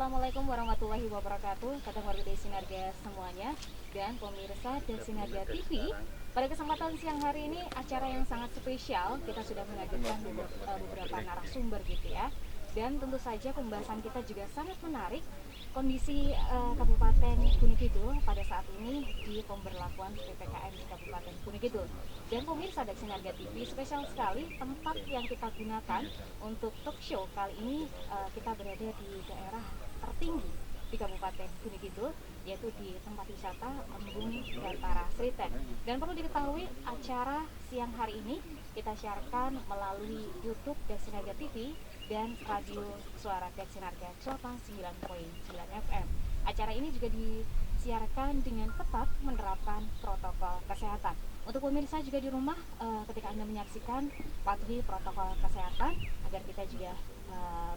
Assalamualaikum warahmatullahi wabarakatuh. Kata warga Sinerga semuanya dan pemirsa Sinerga TV. Pada kesempatan siang hari ini acara yang sangat spesial, kita sudah menghadirkan beberapa narasumber gitu ya. Dan tentu saja pembahasan kita juga sangat menarik. Kondisi Kabupaten Gunung Kidul pada saat ini di pemberlakuan PPKM di Kabupaten Gunung Kidul. Dan pemirsa Sinerga TV, spesial sekali tempat yang kita gunakan untuk talk show kali ini. Kita berada di daerah tertinggi di Kabupaten Gunung Kidul, yaitu di tempat wisata Embung Dantara Sriten. Dan perlu diketahui acara siang hari ini kita siarkan melalui YouTube Sinerga TV dan Radio Suara Sinerga 89.9 FM. Acara ini juga disiarkan dengan ketat menerapkan protokol kesehatan. Untuk pemirsa juga di rumah, ketika Anda menyaksikan, patuhi protokol kesehatan agar kita juga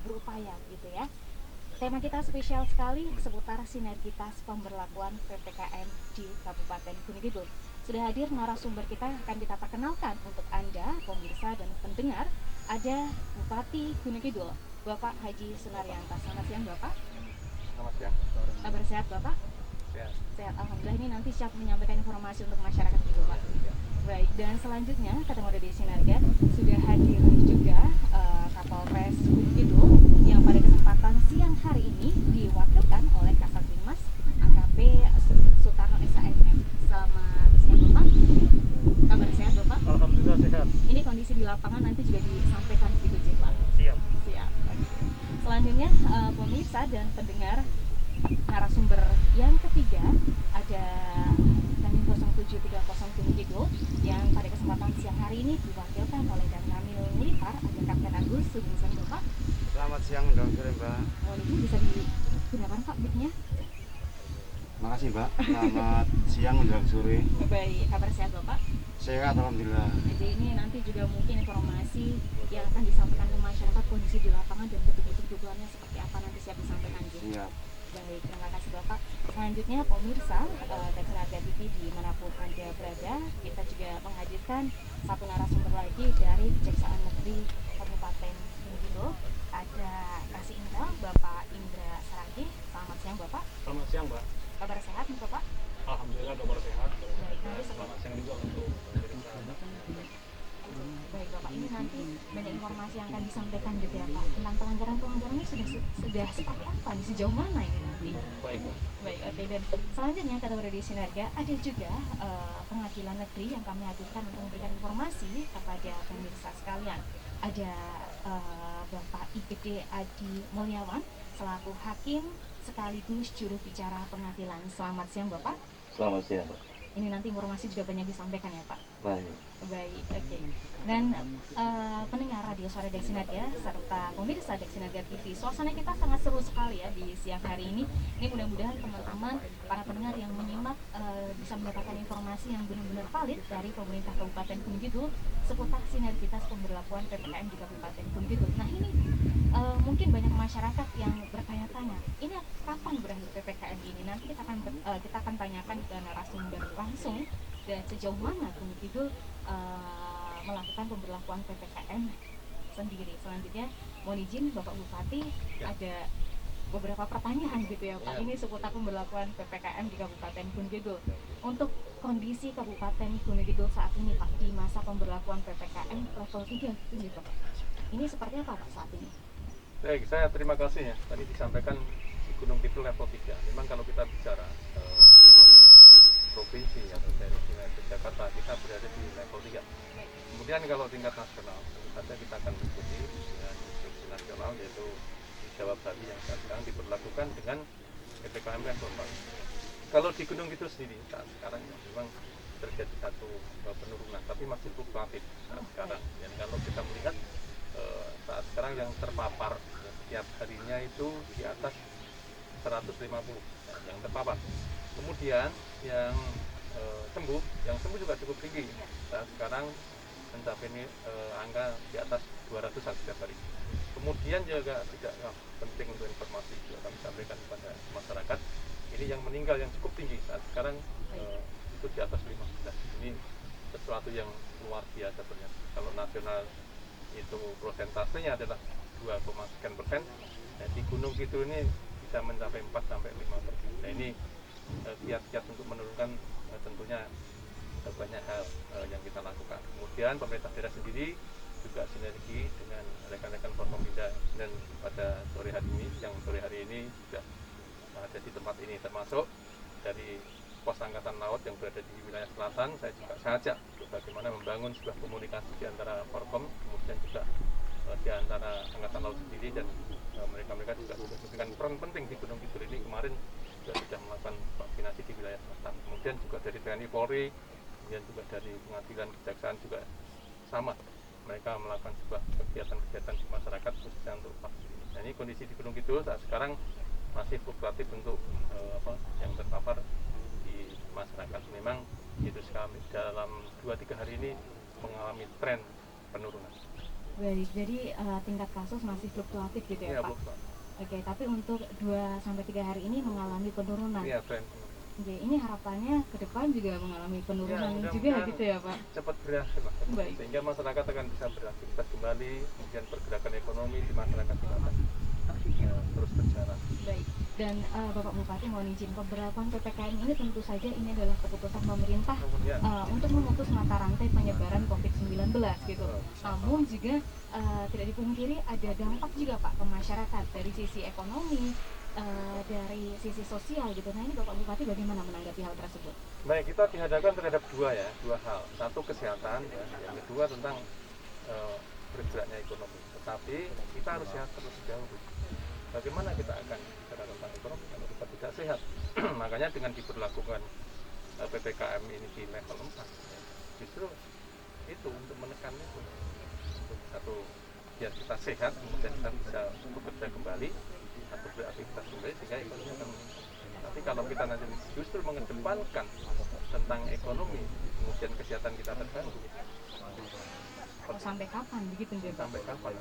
berupaya gitu ya. Tema kita spesial sekali seputar sinergitas pemberlakuan PPKM di Kabupaten Gunung Kidul. Sudah hadir narasumber kita, akan kita perkenalkan untuk Anda, pemirsa dan pendengar. Ada Bupati Gunung Kidul, Bapak Haji Sunaryanto. Selamat siang Bapak. Selamat siang. Kabar sehat Bapak? Sehat. Sehat, alhamdulillah. Ini nanti siap menyampaikan informasi untuk masyarakat gitu Pak. Baik, dan selanjutnya ketemu di Sinerga sudah hadir juga Kapolres Gunung Kidul yang pada kesempatan siang hari ini diwakilkan oleh Kasat Linmas AKP Sutarno SHMM. Selamat siang Bapak. Kabar sehat Bapak? Alhamdulillah sehat. Ini kondisi di lapangan nanti juga disampaikan begitu Pak. Siap. Siap. Selanjutnya pemirsa dan pendengar, narasumber yang ketiga ada Dandim 0730 Gunung Kidul yang pada kesempatan siang hari ini diwakilkan oleh Danramil Militer, ada Kapten Agus. Selamat siang Bapak. Selamat siang dan sore Mbak. Mohon izin bisa digunakan Pak mic-nya. Makasih Mbak. Selamat siang dan sore. Baik, kabar sehat Bapak? Sehat alhamdulillah. Jadi ini nanti juga mungkin informasi yang akan disampaikan ke masyarakat, kondisi di lapangan dan detik-detik dukungannya seperti apa nanti siap disampaikan gitu. Siap. Baik, terima kasih Bapak. Selanjutnya pemirsa dan Sinerga TV dimanapun Anda berada, kita juga menghadirkan satu narasumber lagi dari Kejaksaan Negeri Kabupaten Gunung Kidul. Ada Kasih Indra, Bapak Indra Saragi. Selamat siang Bapak. Selamat siang Mbak. Kabar sehat nih Bapak? Alhamdulillah kabar sehat. Baik, nanti Selamat siang juga untuk pemirsa. Baik Bapak, ini nanti banyak informasi yang akan disampaikan gitu ya Pak tentang pelanggaran-pelanggaran ini sudah seperti apa nih, sejauh mana ini nanti? Baik Mbak. Baik, oke. Dan selanjutnya kata di Sinerga ada juga pengadilan negeri yang kami hadirkan untuk memberikan informasi kepada pemirsa sekalian. Ada Bapak IGD Adi Mulyawan selaku hakim sekaligus juru bicara pengadilan. Selamat siang Bapak. Selamat siang Pak. Ini nanti informasi juga banyak disampaikan ya Pak. Baik. Baik, oke. Dan pendengar Radio Suara Sinerga serta pemirsa Sinerga TV, suasana kita sangat seru sekali ya di siang hari ini. Ini mudah-mudahan teman-teman, para pendengar yang menyimak bisa mendapatkan informasi yang benar-benar valid dari pemerintah Kabupaten Gunung Kidul seputar sinergitas pemberlakuan PPKM di Kabupaten Gunung Kidul. Nah ini mungkin banyak masyarakat yang bertanya-tanya, ini kapan berakhir PPKM ini? Nanti kita akan tanyakan ke narasumber langsung dan sejauh mana Gunung Kidul melakukan pemberlakuan PPKM sendiri. Selanjutnya mohon izin Bapak Bupati, ada beberapa pertanyaan gitu ya Pak. Ini seputar pemberlakuan PPKM di Kabupaten Gunung Kidul. Untuk kondisi Kabupaten Gunung Kidul saat ini Pak di masa pemberlakuan PPKM level 3 gitu Pak. Ini seperti apa Pak saat ini? Baik, saya terima kasih ya. Tadi disampaikan di Gunung Kidul level 3. Memang kalau kita bicara provinsi atau dari Jakarta, kita berada di level 3. Kemudian kalau tingkat nasional, tentu saja kita akan mengikuti dengan instruksi nasional, yaitu di Jawa Bali yang sekarang diberlakukan dengan PPKM level 4. Kalau di Gunung Kidul sendiri saat sekarang memang terjadi satu penurunan, tapi masih fluktuatif saat sekarang. Dan kalau kita melihat saat sekarang yang terpapar setiap harinya itu di atas 150 yang terpapar. Kemudian yang sembuh juga cukup tinggi. Saat sekarang mencapai angka di atas 200 setiap hari. Kemudian juga tidak penting untuk informasi juga kami sampaikan kepada masyarakat. Ini yang meninggal yang cukup tinggi saat sekarang itu di atas 15. Ini sesuatu yang luar biasa ternyata. Kalau nasional itu prosentasenya adalah 2,sekian %. Di Gunung Kidul ini bisa mencapai 4 sampai 5%. Nah ini kiat-kiat untuk menurunkan tentunya banyak hal yang kita lakukan. Kemudian pemerintah daerah sendiri juga sinergi dengan rekan-rekan Forkompinda, dan pada sore hari ini juga ada di tempat ini, termasuk dari pos angkatan laut yang berada di wilayah selatan. Saya juga ajak bagaimana membangun sebuah komunikasi di antara Forkom, kemudian juga di antara angkatan laut sendiri, dan mereka juga memberikan peran penting di Gunung Kidul ini. Kemarin juga sudah melakukan vaksinasi di wilayah selatan. Kemudian juga dari TNI Polri, kemudian juga dari pengadilan kejaksaan juga sama, mereka melakukan sebuah kegiatan-kegiatan di masyarakat khususnya untuk vaksin. Nah ini kondisi di Gunung Kidul saat sekarang masih fluktuatif untuk yang terpapar di masyarakat. Memang itu sekali dalam 2-3 hari ini mengalami tren penurunan. Baik, jadi tingkat kasus masih fluktuatif gitu ya, Pak? Fluktuatif. Oke, tapi untuk 2-3 hari ini mengalami penurunan. Iya, tren penurunan. Oke, ini harapannya ke depan juga mengalami penurunan Ya, juga gitu ya, Pak? Cepat berakhir lah, Baik. sehingga masyarakat akan bisa beraktivitas kembali, kemudian pergerakan ekonomi di masyarakat juga akan terus berjalan. Baik, dan Bapak Bupati mohon izin, pemberlakuan PPKM ini tentu saja ini adalah keputusan pemerintah Ya. untuk memutus mata rantai penyebaran COVID-19 gitu. Namun juga tidak dipungkiri ada dampak juga Pak ke masyarakat dari sisi ekonomi, dari sisi sosial gitu. Nah ini Bapak Bupati bagaimana menanggapi hal tersebut? Baik, kita dihadapkan terhadap dua hal. Satu kesehatan, ya. Yang kedua tentang bergeraknya ekonomi. Tetapi kita harus sehat terlebih dahulu. Bagaimana kita akan bicara tentang ekonomi kalau kita tidak sehat? Makanya dengan diberlakukan PPKM ini di level 4, ya, justru itu untuk menekan itu, untuk satu biar kita sehat, kemudian kita bisa bekerja kembali atau beraktivitas kembali sehingga ekonomi akan meningkat. Tapi kalau kita nanti justru mengedepankan tentang ekonomi, kemudian kesehatan kita terganggu, Sampai kapan begitu Pak? sampai kapan?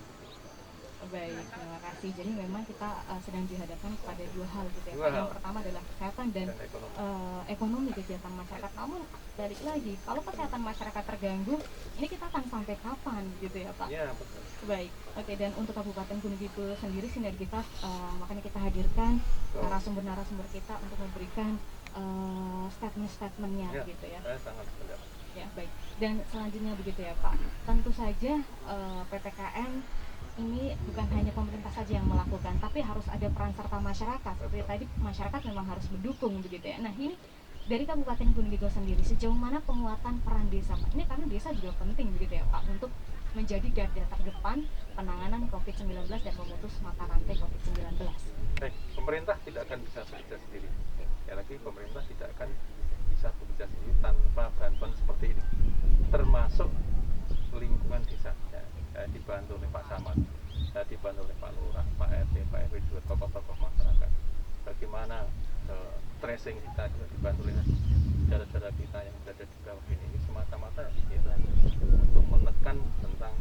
Baik, terima kasih. Jadi memang kita sedang dihadapkan pada dua hal gitu ya, Dua Pak. hal. Yang pertama adalah kesehatan dan ekonomi kegiatan masyarakat. Namun balik lagi, kalau kesehatan masyarakat terganggu, ini kita akan sampai kapan gitu ya Pak? Iya, betul. Baik, oke. Dan untuk Kabupaten Gunung Kidul sendiri sinergitas, makanya kita hadirkan narasumber-narasumber kita untuk memberikan statement-statementnya Ya, gitu ya. saya sangat sependapat. Ya, baik. Dan selanjutnya begitu ya Pak, tentu saja PPKM ini bukan hanya pemerintah saja yang melakukan, tapi harus ada peran serta masyarakat. Seperti tadi masyarakat memang harus mendukung begitu ya. Nah ini dari Kabupaten Gunung Kidul sendiri sejauh mana penguatan peran desa Pak? Ini karena desa juga penting begitu ya Pak untuk menjadi garda terdepan penanganan COVID-19 dan memutus mata rantai COVID-19. Baik, pemerintah tidak akan bisa bekerja sendiri. Ya lagi pemerintah tidak akan bisa bekerja sendiri tanpa bantuan seperti ini, termasuk lingkungan desa. Ya, dibantu oleh Pak Camat, dibantu oleh Pak Lurah, Pak RT, Pak RW, juga tokoh-tokoh masyarakat. Bagaimana tracing kita juga dibantu oleh saudara-saudara kita yang berada di bawah ini semata-mata itu untuk menekan tentang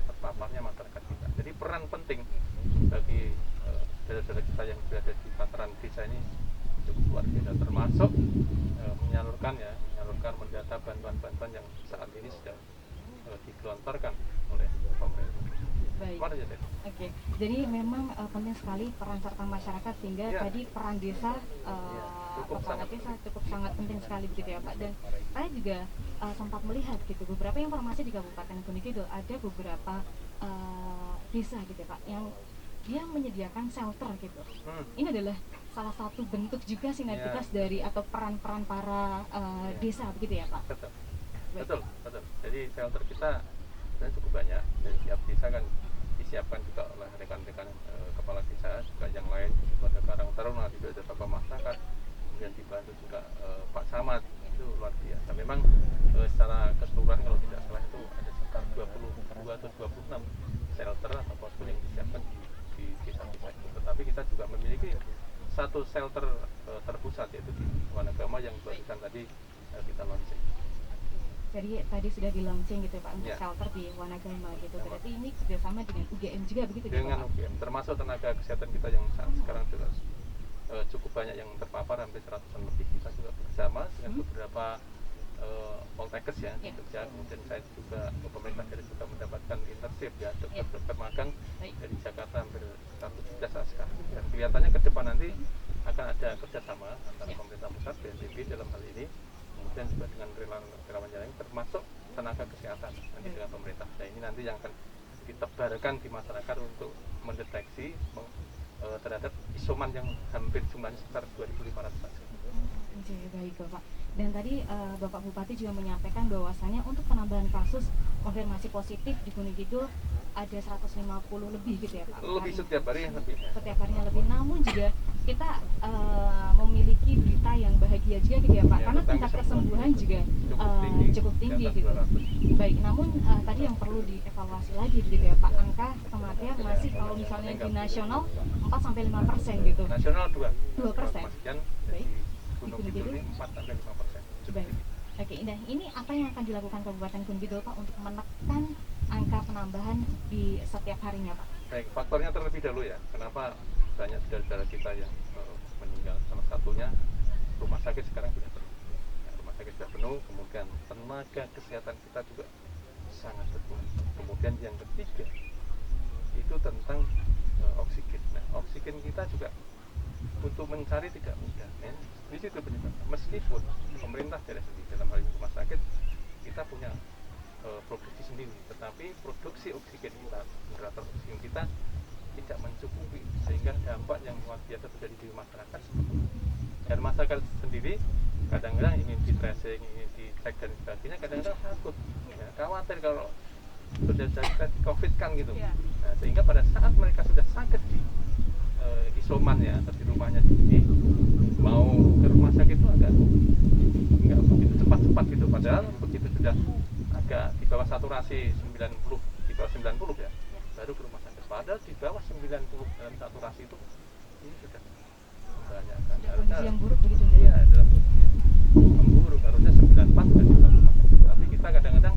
terpaparnya masyarakat kita. Jadi peran penting bagi saudara-saudara kita yang berada di tataran desa ini cukup luar biasa, termasuk menyalurkan mendata bantuan-bantuan yang saat ini sudah digelontorkan oleh pemerintah. Baik. Mana ya, Oke, jadi memang penting sekali peran serta masyarakat sehingga Ya. tadi peran desa, Cukup kepala sangat desa cukup sangat penting sekali begitu ya Pak. Dan saya juga sempat melihat gitu beberapa informasi di Kabupaten Gunung Kidul ada beberapa desa gitu ya Pak yang dia menyediakan shelter gitu. Ini adalah salah satu bentuk juga sinergitas dari atau peran-peran para desa begitu ya Pak. Betul. Baik. Betul. Jadi shelter kita sebenarnya cukup banyak, dan tiap desa kan disiapkan juga oleh rekan-rekan kepala desa juga yang lain, pada Karang Taruna juga ada tokoh masyarakat, kemudian dibantu juga Pak Camat, itu luar biasa. Memang secara keseluruhan kalau tidak salah itu ada sekitar 22 atau 26 shelter atau posko yang disiapkan di desa-desa itu. Tetapi kita juga memiliki satu shelter terpusat yaitu di Wanagama yang barusan tadi kita launching. Jadi tadi sudah di launching gitu ya Pak untuk Ya. shelter di Wanagama gitu. Berarti ini kerjasama dengan UGM juga begitu ya Dengan Pak? UGM, termasuk tenaga kesehatan kita yang saat sekarang juga cukup banyak yang terpapar, hampir 100-an lebih. Kita juga bersama dengan beberapa poltekkes ya, Ya. kerja. Kemudian saya juga pemerintah daerah juga mendapatkan internship ya, dokter magang Baik. dari Jakarta hampir 117 sekarang, dan kelihatannya ke depan nanti akan ada kerjasama antara pemerintah pusat, BNPB dalam hal ini, kemudian juga dengan relawan jalan termasuk tenaga kesehatan nanti dengan pemerintah. Nah ini nanti yang akan ditebarkan di masyarakat untuk mendeteksi terhadap isoman yang hampir jumlahnya sekitar 2.500 saja. Oke, baik Bapak. Dan tadi Bapak Bupati juga menyampaikan bahwasannya untuk penambahan kasus konfirmasi positif di Gunung Kidul ada 150 lebih gitu ya Pak? Lebih setiap hari lebih. Setiap harinya lebih, namun juga kita memiliki berita yang bahagia juga gitu ya Pak, karena tingkat kesembuhan juga cukup tinggi gitu. Baik, namun tadi yang perlu dievaluasi lagi gitu ya Pak, angka kematian masih kalau misalnya di nasional 4-5% gitu. Nasional 2%. Baik. Gunung Kidul ini 4-5%. Baik. Oke, nah ini apa yang akan dilakukan Kabupaten Gunung Kidul Pak untuk menekan angka penambahan di setiap harinya Pak? Baik, faktornya terlebih dahulu ya, kenapa banyak saudara-saudara kita yang meninggal. Salah satunya rumah sakit sekarang sudah penuh. Ya, rumah sakit sudah penuh, kemudian tenaga kesehatan kita juga sangat berkurang. Kemudian yang ketiga itu tentang oksigen. Nah, oksigen kita juga untuk mencari tidak mudah. Di situ penyebabnya. Meskipun pemerintah daerah sendiri dalam hal ini rumah sakit kita punya produksi sendiri, tetapi produksi oksigen kita, generator oksigen kita tidak mencukupi, sehingga dampak yang luar biasa terjadi di masyarakat. Dan masyarakat sendiri kadang-kadang ingin di tracing, ingin dicek dan sebagainya, kadang-kadang takut, ya, khawatir kalau sudah jadi COVID kan gitu. Nah, sehingga pada saat mereka sudah sakit di isoman ya atau di rumahnya sendiri, mau ke rumah sakit itu agak nggak begitu cepat gitu. Padahal begitu sudah agak di bawah saturasi 90, di bawah 90 ya, baru ke rumah sakit. Padahal di bawah 90 dalam saturasi itu ini sudah membahayakan. Kondisi yang buruk begitu. Iya, dalam kondisi yang buruk. Harusnya 94 sudah di rumah sakit. Tapi kita kadang-kadang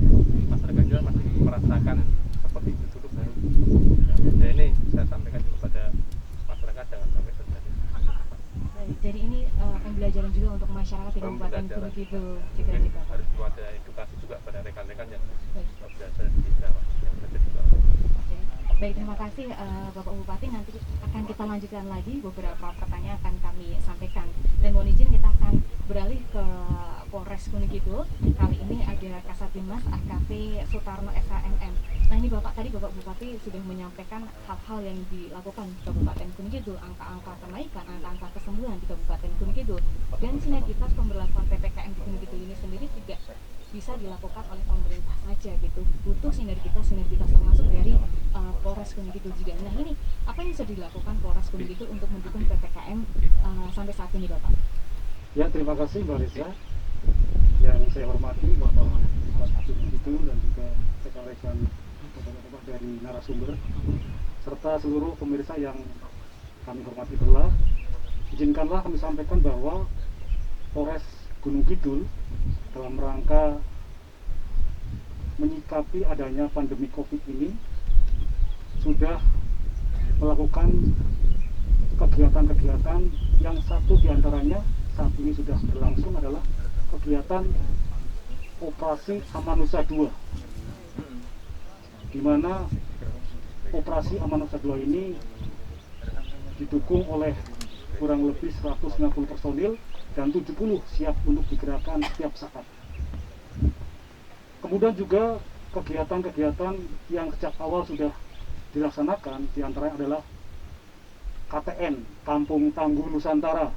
masyarakat juga masih merasakan seperti itu dulu baru. Dan ini saya sampaikan juga pada masyarakat jangan sampai terjadi. Baik, jadi ini pembelajaran juga untuk masyarakat di Kabupaten Gunung Kidul juga Mungkin Pak. harus ada edukasi juga pada rekan-rekan yang belajar di Jawa, yang belajar di Jawa. Oke. Baik, terima kasih Bapak Bupati. Nanti akan kita lanjutkan lagi beberapa pertanyaan akan kami sampaikan. Dan mohon izin kita akan beralih ke Polres Gunung Kidul. Kali ini ada Kasatbinmas AKP Sutarno SHMM. Nah ini tadi Bapak Bupati sudah menyampaikan hal-hal yang dilakukan di Kabupaten Gunung Kidul, angka-angka kenaikan, angka-angka kesembuhan di Kabupaten Gunung Kidul. Dan sinergitas pemberlakuan PPKM di Gunung Kidul ini sendiri tidak bisa dilakukan oleh pemerintah saja gitu. Butuh sinergitas termasuk dari Polres Gunung Kidul juga. Nah ini apa yang bisa dilakukan Polres Gunung Kidul untuk mendukung PPKM sampai saat ini Bapak? Ya, terima kasih Mbak Reza. Yang saya hormati Bapak Gunung Kidul dan juga rekan-rekan bapak-bapak dari narasumber serta seluruh pemirsa yang kami hormati pula. Izinkanlah kami sampaikan bahwa Polres Gunung Kidul dalam rangka menyikapi adanya pandemi COVID ini sudah melakukan kegiatan-kegiatan yang satu diantaranya saat ini sudah berlangsung adalah kegiatan Operasi Amanusa 2, di mana Operasi Amanusa 2 ini didukung oleh kurang lebih 150 personil dan 70 siap untuk digerakkan setiap saat. Kemudian juga kegiatan-kegiatan yang sejak awal sudah dilaksanakan diantaranya adalah KTN, Kampung Tangguh Nusantara,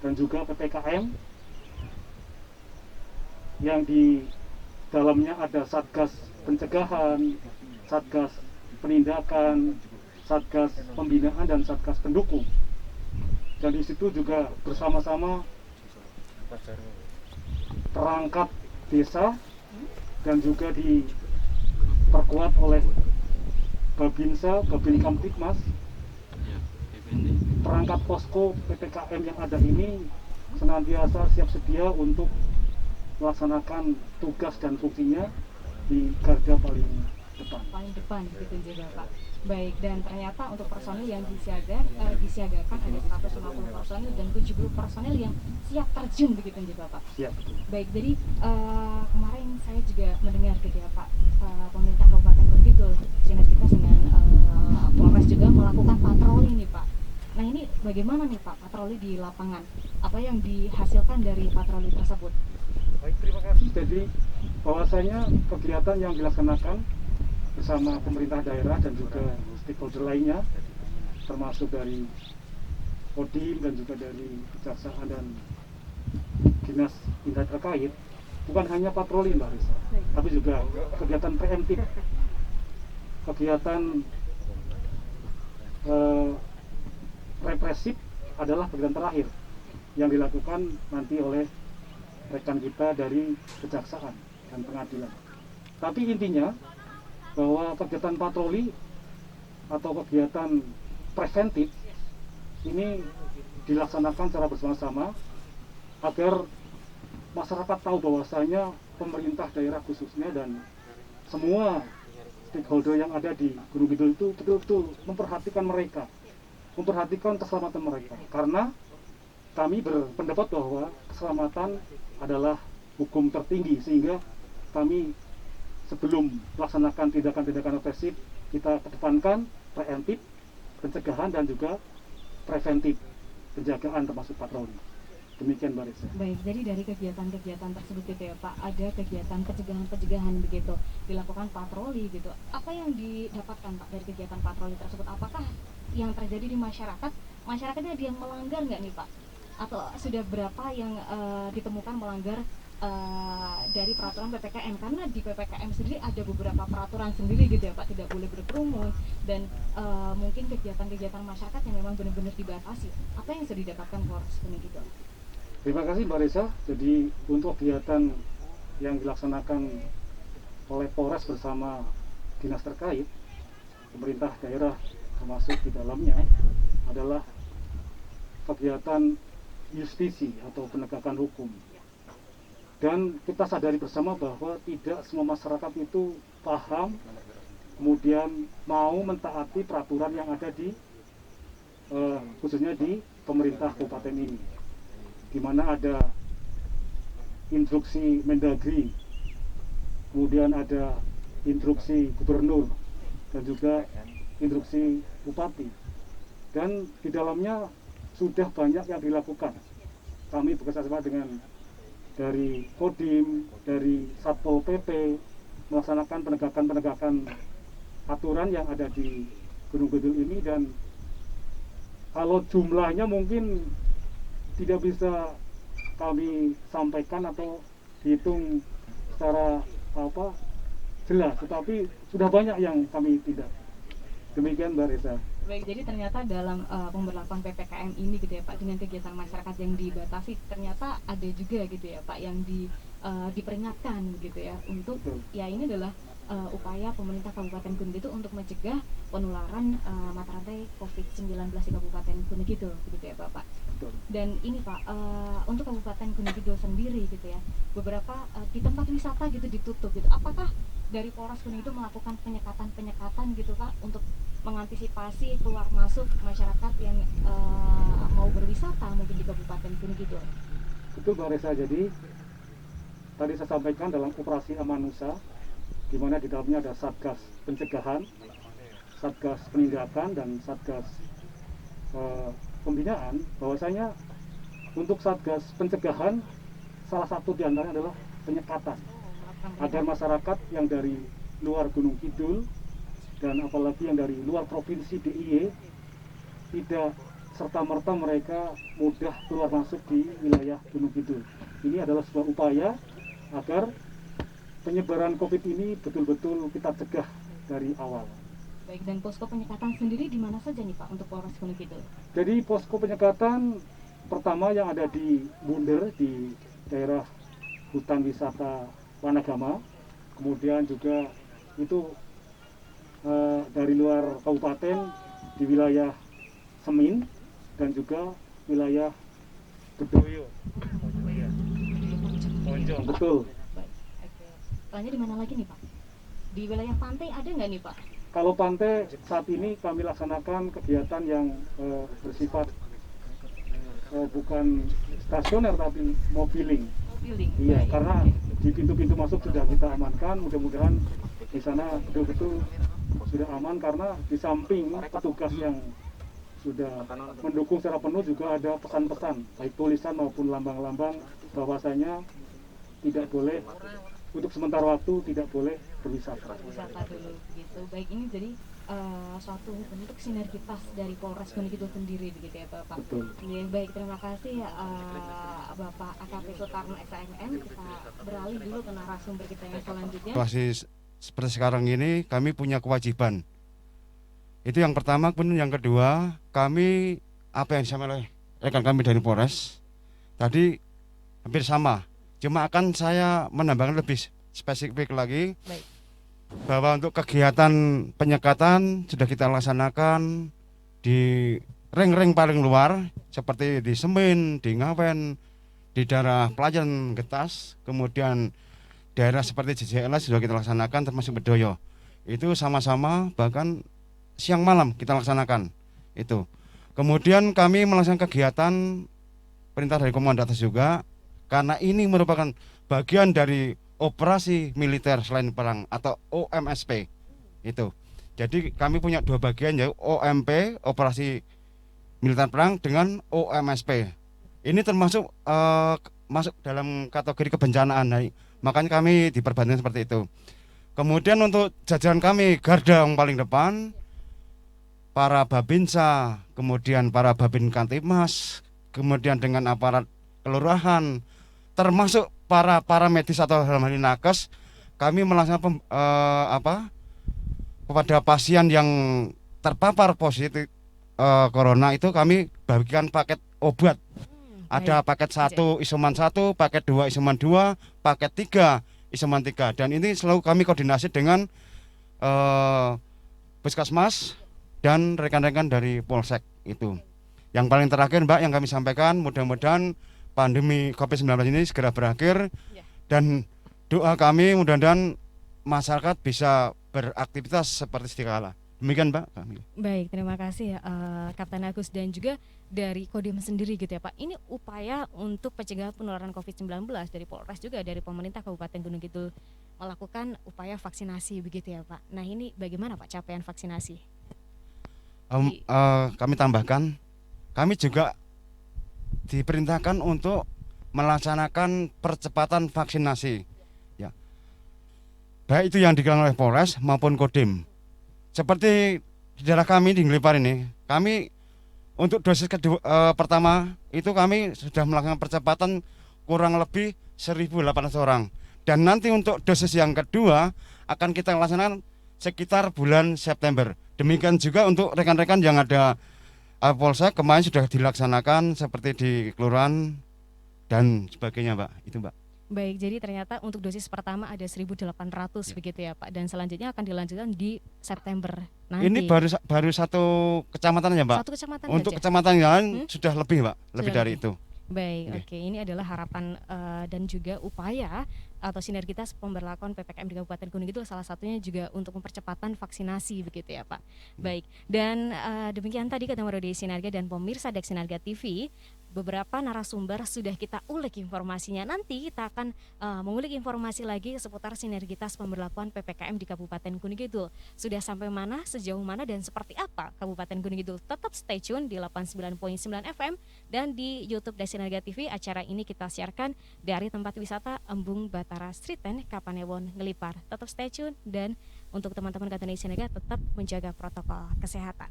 dan juga PPKM yang di dalamnya ada Satgas Pencegahan, Satgas Penindakan, Satgas Pembinaan, dan Satgas Pendukung. Dan di situ juga bersama-sama perangkat desa dan juga diperkuat oleh Babinsa, Babin Kamtibmas. Perangkat posko PPKM yang ada ini senantiasa siap sedia untuk melaksanakan tugas dan fungsinya di garda paling depan gitu juga Pak. Baik, dan ternyata untuk personil yang disiagakan ada 150 personil dan 70 personil yang siap terjun begitu juga Pak. Siap. Baik, jadi kemarin saya juga mendengar gitu ya Pak, pemerintah Kabupaten Gunung Kidul sinergitas dengan Polres juga melakukan patroli nih Pak. Nah ini bagaimana nih Pak patroli di lapangan? Apa yang dihasilkan dari patroli tersebut? Baik, terima kasih. Jadi bahwasanya kegiatan yang dilaksanakan bersama pemerintah daerah dan juga stakeholder lainnya, termasuk dari Kodim dan juga dari Kejaksaan dan dinas terkait, bukan hanya patroli Mbak Risa, tapi juga kegiatan preemptif, kegiatan represif adalah kegiatan terakhir yang dilakukan nanti oleh rekan kita dari kejaksaan dan pengadilan. Tapi intinya bahwa kegiatan patroli atau kegiatan preventif ini dilaksanakan secara bersama-sama agar masyarakat tahu bahwasanya pemerintah daerah khususnya dan semua stakeholder yang ada di Gunung Kidul itu betul-betul memperhatikan mereka, memperhatikan keselamatan mereka, karena kami berpendapat bahwa keselamatan adalah hukum tertinggi, sehingga kami sebelum melaksanakan tindakan-tindakan represif kita kedepankan preemptif, pencegahan dan juga preventif, penjagaan termasuk patroli. Demikian Mbak Risa. Baik, jadi dari kegiatan-kegiatan tersebut gitu ya Pak, ada kegiatan pencegahan-pencegahan begitu, dilakukan patroli gitu. Apa yang didapatkan Pak dari kegiatan patroli tersebut? Apakah yang terjadi di masyarakat, masyarakatnya ada yang melanggar nggak nih Pak? Atau sudah berapa yang ditemukan melanggar dari peraturan PPKM? Karena di PPKM sendiri ada beberapa peraturan sendiri gitu ya Pak, tidak boleh berkerumun dan mungkin kegiatan-kegiatan masyarakat yang memang benar-benar dibatasi. Apa yang sudah didapatkan Polres Gunung Kidul? Terima kasih Mbak Risa. Jadi untuk kegiatan yang dilaksanakan oleh Polres bersama dinas terkait, pemerintah daerah termasuk di dalamnya adalah kegiatan justisi atau penegakan hukum. Dan kita sadari bersama bahwa tidak semua masyarakat itu paham, kemudian mau mentaati peraturan yang ada di khususnya di pemerintah kabupaten ini, di mana ada instruksi Mendagri, kemudian ada instruksi gubernur dan juga instruksi bupati, dan di dalamnya sudah banyak yang dilakukan. Kami bekerjasama dengan dari Kodim, dari Satpol PP melaksanakan penegakan aturan yang ada di Gunung Kidul ini, dan kalau jumlahnya mungkin tidak bisa kami sampaikan atau dihitung secara jelas, tetapi sudah banyak yang kami tidak. Demikian Mbak Risa. Baik, jadi ternyata dalam pemberlakuan PPKM ini gitu ya Pak, dengan kegiatan masyarakat yang dibatasi, ternyata ada juga gitu ya Pak yang diperingatkan gitu ya untuk ya ini adalah upaya pemerintah Kabupaten Gunung Kidul untuk mencegah penularan mata rantai COVID-19 di Kabupaten Gunung Kidul gitu ya Bapak. Dan ini Pak, untuk Kabupaten Gunung Kidul sendiri gitu ya, beberapa di tempat wisata gitu ditutup gitu. Apakah dari Polres Gunung Kidul melakukan penyekatan gitu Pak untuk mengantisipasi keluar masuk masyarakat yang mau berwisata mungkin di Kabupaten Gunung Kidul? Betul Mbak Resa, jadi tadi saya sampaikan dalam operasi Amanusa, di mana di dalamnya ada Satgas pencegahan, Satgas penindakan, dan Satgas pembinaan, bahwasanya untuk Satgas pencegahan salah satu diantaranya adalah penyekatan agar masyarakat yang dari luar Gunung Kidul dan apalagi yang dari luar provinsi DIY tidak serta-merta mereka mudah keluar masuk di wilayah Gunung Kidul. Ini adalah sebuah upaya agar penyebaran COVID ini betul-betul kita cegah dari awal. Baik, dan posko penyekatan sendiri di mana saja nih Pak untuk Polres Gunung Kidul? Jadi posko penyekatan pertama yang ada di Bunder, di daerah hutan wisata Wanagama, kemudian juga itu dari luar kabupaten di wilayah Semin dan juga wilayah Bedoyo. Betul. Tanya di mana lagi nih Pak? Di wilayah pantai ada nggak nih Pak? Kalau pantai saat ini kami laksanakan kegiatan yang bersifat bukan stasioner tapi mobiling. Iya, karena di pintu-pintu masuk sudah kita amankan. Mudah-mudahan di sana betul-betul sudah aman, karena di samping petugas yang sudah mendukung secara penuh. Juga ada pesan-pesan baik tulisan maupun lambang-lambang bahwasanya tidak boleh untuk sementara waktu tidak boleh berwisata. Wisata dulu gitu. Baik, ini jadi suatu bentuk sinergitas dari Polres Gunung Kidul sendiri begitu ya Bapak. Betul. Iya, baik, terima kasih Bapak AKP Sutarno SAMM. Kita beralih dulu ke narasumber kita yang selanjutnya. Masih seperti sekarang ini kami punya kewajiban. Itu yang pertama, kemudian yang kedua, kami apa yang disampaikan oleh rekan kami dari Polres tadi hampir sama. Cuma akan saya menambahkan lebih spesifik lagi. Baik. Bahwa untuk kegiatan penyekatan sudah kita laksanakan di ring-ring paling luar seperti di Semin, di Ngawen, di daerah Pelayan Getas, kemudian daerah seperti JJLS sudah kita laksanakan termasuk Bedoyo. Itu sama-sama bahkan siang malam kita laksanakan itu. Kemudian kami melaksanakan kegiatan perintah dari Komandan atas juga karena ini merupakan bagian dari operasi militer selain perang atau OMSP itu. Jadi kami punya dua bagian, yaitu OMP operasi militer perang dengan OMSP. Ini termasuk masuk dalam kategori kebencanaan. Nah, makanya kami diperbandingkan seperti itu. Kemudian untuk jajaran kami garda yang paling depan, para Babinsa, kemudian para Babin Kantimas, kemudian dengan aparat kelurahan, termasuk para medis atau dalam hal ini nakes, kami melaksanakan kepada pasien yang terpapar positif corona itu kami bagikan paket obat. Ada paket 1 isoman 1, paket 2 isoman 2, paket 3 isoman 3. Dan ini selalu kami koordinasi dengan Puskesmas dan rekan-rekan dari Polsek itu. Yang paling terakhir Mbak yang kami sampaikan, mudah-mudahan pandemi COVID-19 ini segera berakhir dan doa kami mudah-mudahan masyarakat bisa beraktivitas seperti sedia kala. Demikian Mbak. Baik, terima kasih ya Kapten Agus dan juga dari Kodim sendiri gitu ya Pak. Ini upaya untuk pencegahan penularan COVID-19 dari Polres juga dari pemerintah Kabupaten Gunung Kidul melakukan upaya vaksinasi begitu ya Pak. Nah ini bagaimana Pak capaian vaksinasi? Kami tambahkan, kami juga diperintahkan untuk melaksanakan percepatan vaksinasi ya. Baik itu yang dilakukan oleh Polres maupun Kodim. Seperti di daerah kami di Ngelipar ini, kami untuk dosis kedua pertama itu kami sudah melakukan percepatan kurang lebih 1.800 orang. Dan nanti untuk dosis yang kedua akan kita laksanakan sekitar bulan September. Demikian juga untuk rekan-rekan yang ada Polsek kemarin sudah dilaksanakan seperti di kelurahan dan sebagainya Mbak, itu Mbak. Baik, jadi ternyata untuk dosis pertama ada 1.800 begitu ya Pak, dan selanjutnya akan dilanjutkan di September nanti. Ini baru satu kecamatan ya Mbak? Satu kecamatan untuk aja? Kecamatan yang lain sudah lebih Mbak, lebih dari itu. Baik, oke. Ini adalah harapan dan juga upaya atau sinergitas pemberlakuan PPKM di Kabupaten Gunung Kidul, salah satunya juga untuk mempercepatan vaksinasi begitu ya Pak. Baik, dan demikian tadi kata Marodi Sinarga dan pemirsa Dek Sinarga TV, beberapa narasumber sudah kita ulik informasinya. Nanti kita akan mengulik informasi lagi seputar sinergitas pemberlakuan PPKM di Kabupaten Gunung Kidul. Sudah sampai mana, sejauh mana, dan seperti apa Kabupaten Gunung Kidul. Tetap stay tune di 89.9 FM dan di YouTube Dek Sinarga TV. Acara ini kita siarkan dari tempat wisata Embung Batara Streeten, Kapanewon, Ngelipar. Tetap stay tune dan untuk teman-teman kata Dek Sinarga tetap menjaga protokol kesehatan.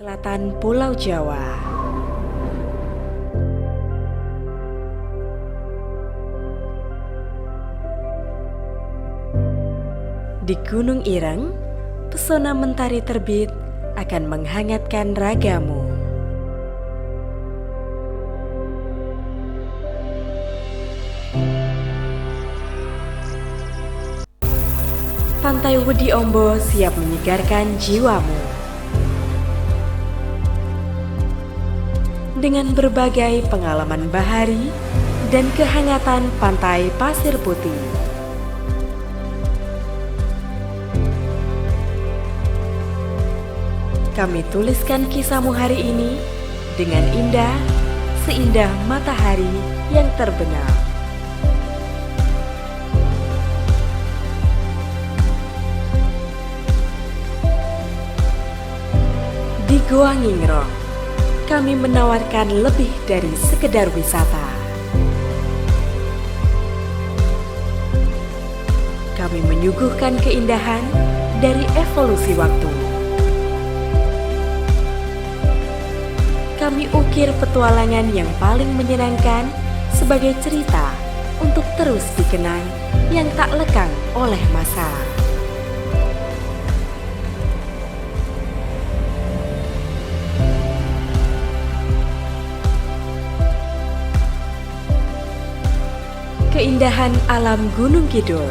Selatan Pulau Jawa. Di Gunung Ireng, pesona mentari terbit akan menghangatkan ragamu. Pantai Wedi Ombo siap menyegarkan jiwamu. Dengan berbagai pengalaman bahari dan kehangatan pantai pasir putih. Kami tuliskan kisahmu hari ini dengan indah, seindah matahari yang terbenam. Goa Ngingrong, kami menawarkan lebih dari sekedar wisata. Kami menyuguhkan keindahan dari evolusi waktu. Kami ukir petualangan yang paling menyenangkan sebagai cerita untuk terus dikenang yang tak lekang oleh masa. Keindahan alam Gunung Kidul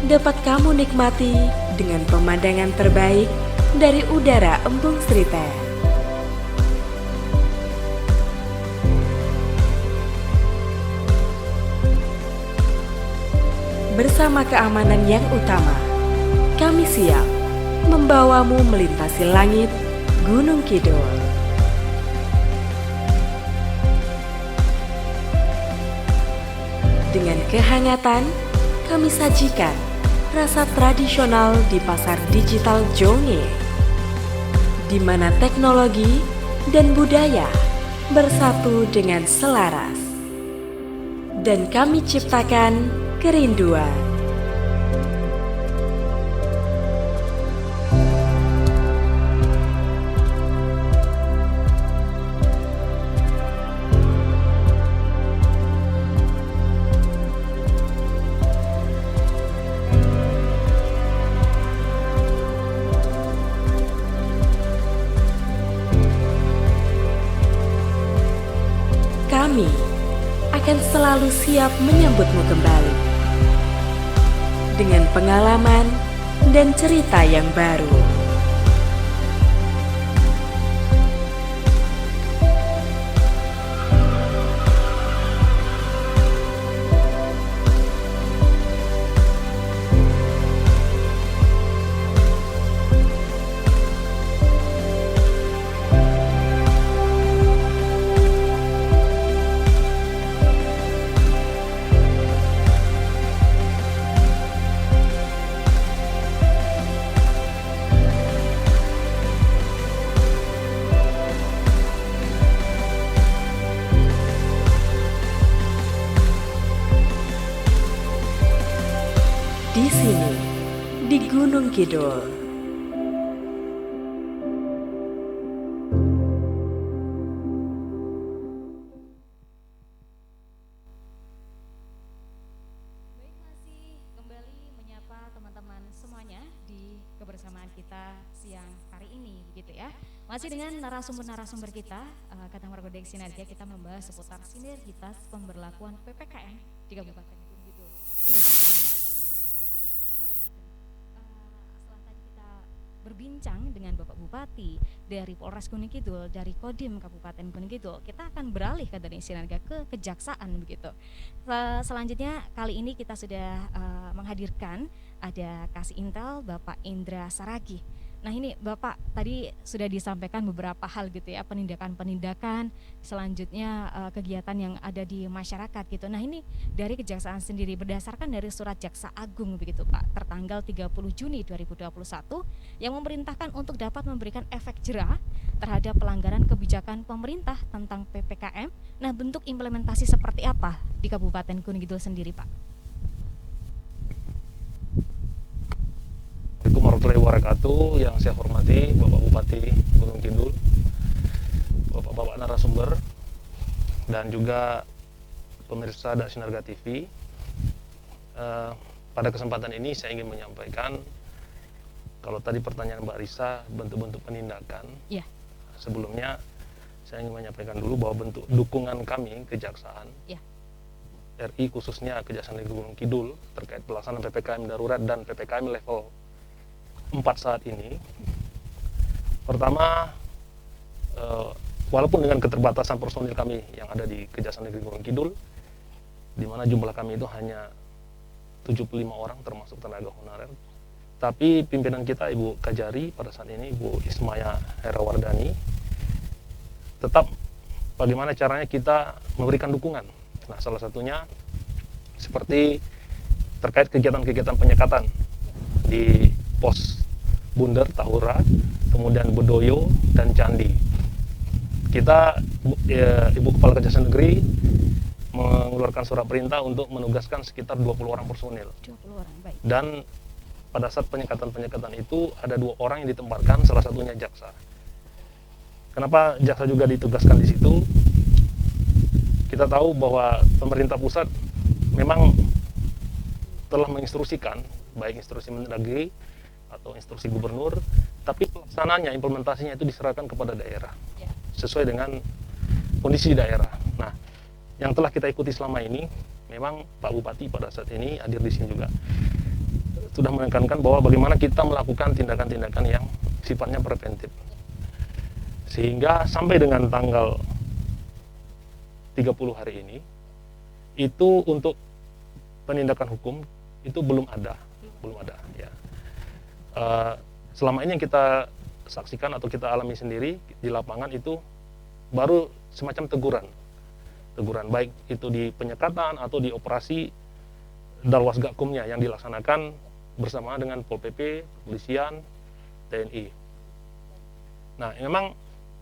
dapat kamu nikmati dengan pemandangan terbaik dari udara Embung Sriten. Bersama keamanan yang utama, kami siap membawamu melintasi langit Gunung Kidul. Dengan kehangatan, kami sajikan rasa tradisional di pasar digital Jonge, di mana teknologi dan budaya bersatu dengan selaras. Dan kami ciptakan kerinduan. Kami akan selalu siap menyambutmu kembali dengan pengalaman dan cerita yang baru. Di sini, di Gunung Kidul. Baik, masih kembali menyapa teman-teman semuanya di kebersamaan kita siang hari ini, begitu ya. Masih dengan narasumber-narasumber kita, Kadang Margodek Sinergia, kita membahas seputar sinergitas pemberlakuan PPKM di Kabupaten Gunung Kidul. Sudah setelah tadi kita berbincang dengan Bapak Bupati dari Polres Gunung Kidul, dari Kodim Kabupaten Gunung Kidul, kita akan beralih ke dari Sinergia ke Kejaksaan begitu. Selanjutnya kali ini kita sudah menghadirkan ada Kasih Intel Bapak Indra Saragih. Nah ini Bapak tadi sudah disampaikan beberapa hal gitu ya, penindakan-penindakan, selanjutnya kegiatan yang ada di masyarakat gitu. Nah ini dari Kejaksaan sendiri berdasarkan dari Surat Jaksa Agung begitu Pak, tertanggal 30 Juni 2021 yang memerintahkan untuk dapat memberikan efek jera terhadap pelanggaran kebijakan pemerintah tentang PPKM. Nah bentuk implementasi seperti apa di Kabupaten Gunung Kidul sendiri Pak? Assalamualaikum warahmatullahi wabarakatuh. Yang saya hormati Bapak Bupati Gunung Kidul, Bapak-bapak narasumber, dan juga pemirsa dari Sinergia TV. Pada kesempatan ini saya ingin menyampaikan, kalau tadi pertanyaan Mbak Risa bentuk-bentuk penindakan, Ya. Sebelumnya saya ingin menyampaikan dulu bahwa bentuk dukungan kami Kejaksaan Ya. RI, khususnya Kejaksaan Negeri Gunung Kidul, terkait pelaksanaan PPKM darurat dan PPKM level 4 saat ini. Pertama, walaupun dengan keterbatasan personil kami yang ada di Kejaksaan Negeri Gunung Kidul, di mana jumlah kami itu hanya 75 orang termasuk tenaga honorer, tapi pimpinan kita Ibu Kajari pada saat ini, Ibu Ismaya Herawardani, tetap bagaimana caranya kita memberikan dukungan. Nah, salah satunya seperti terkait kegiatan-kegiatan penyekatan di pos Bunder, Tahura, kemudian Bedoyo, dan Candi. Kita, Ibu Kepala Kejaksaan Negeri mengeluarkan surat perintah untuk menugaskan sekitar 20 orang personil. 20 orang, baik. Dan pada saat penyekatan itu ada 2 orang yang ditempatkan, salah satunya jaksa. Kenapa jaksa juga ditugaskan di situ? Kita tahu bahwa pemerintah pusat memang telah menginstruksikan, baik instruksi Mendagri atau instruksi gubernur, tapi pelaksanaannya, implementasinya itu diserahkan kepada daerah sesuai dengan kondisi daerah. Nah, yang telah kita ikuti selama ini, memang Pak Bupati pada saat ini hadir di sini juga sudah menekankan bahwa bagaimana kita melakukan tindakan-tindakan yang sifatnya preventif, sehingga sampai dengan tanggal 30 hari ini itu untuk penindakan hukum itu belum ada ya. Selama ini yang kita saksikan atau kita alami sendiri di lapangan itu baru semacam teguran baik itu di penyekatan atau di operasi Dalwas Gakumnya yang dilaksanakan bersama dengan Pol PP, Kepolisian, TNI. Nah, memang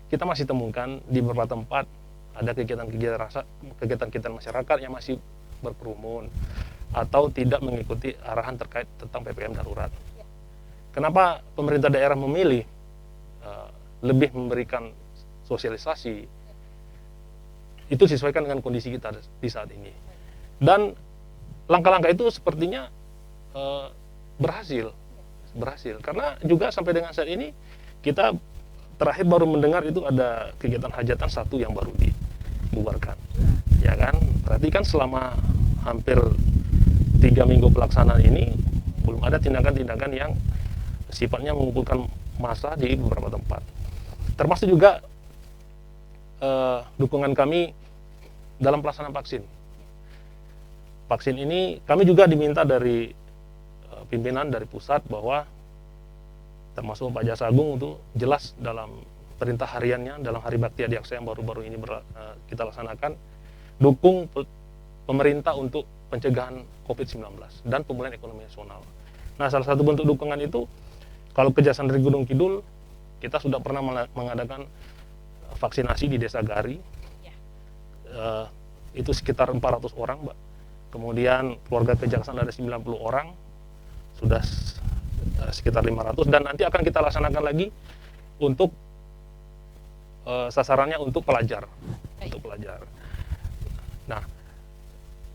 kita masih temukan di beberapa tempat ada kegiatan masyarakat yang masih berkerumun atau tidak mengikuti arahan terkait tentang PPKM darurat. Kenapa pemerintah daerah memilih lebih memberikan sosialisasi? Itu disesuaikan dengan kondisi kita di saat ini. Dan langkah-langkah itu sepertinya berhasil. Karena juga sampai dengan saat ini kita terakhir baru mendengar itu ada kegiatan hajatan 1 yang baru dibubarkan. Ya kan? Berarti kan selama hampir 3 minggu pelaksanaan ini belum ada tindakan-tindakan yang sifatnya mengumpulkan massa di beberapa tempat. Termasuk juga dukungan kami dalam pelaksanaan vaksin. Vaksin ini kami juga diminta dari pimpinan dari pusat bahwa termasuk Pak Jaksa Agung untuk jelas dalam perintah hariannya dalam Hari Bakti Adiaksa yang baru-baru ini kita laksanakan, dukung pemerintah untuk pencegahan COVID-19 dan pemulihan ekonomi nasional. Nah, salah satu bentuk dukungan itu, kalau Kejaksaan dari Gunung Kidul, kita sudah pernah mengadakan vaksinasi di Desa Gari, itu sekitar 400 orang, Mbak. Kemudian keluarga kejaksaan ada 90 orang, sudah sekitar 500, dan nanti akan kita laksanakan lagi untuk sasarannya untuk pelajar. Nah,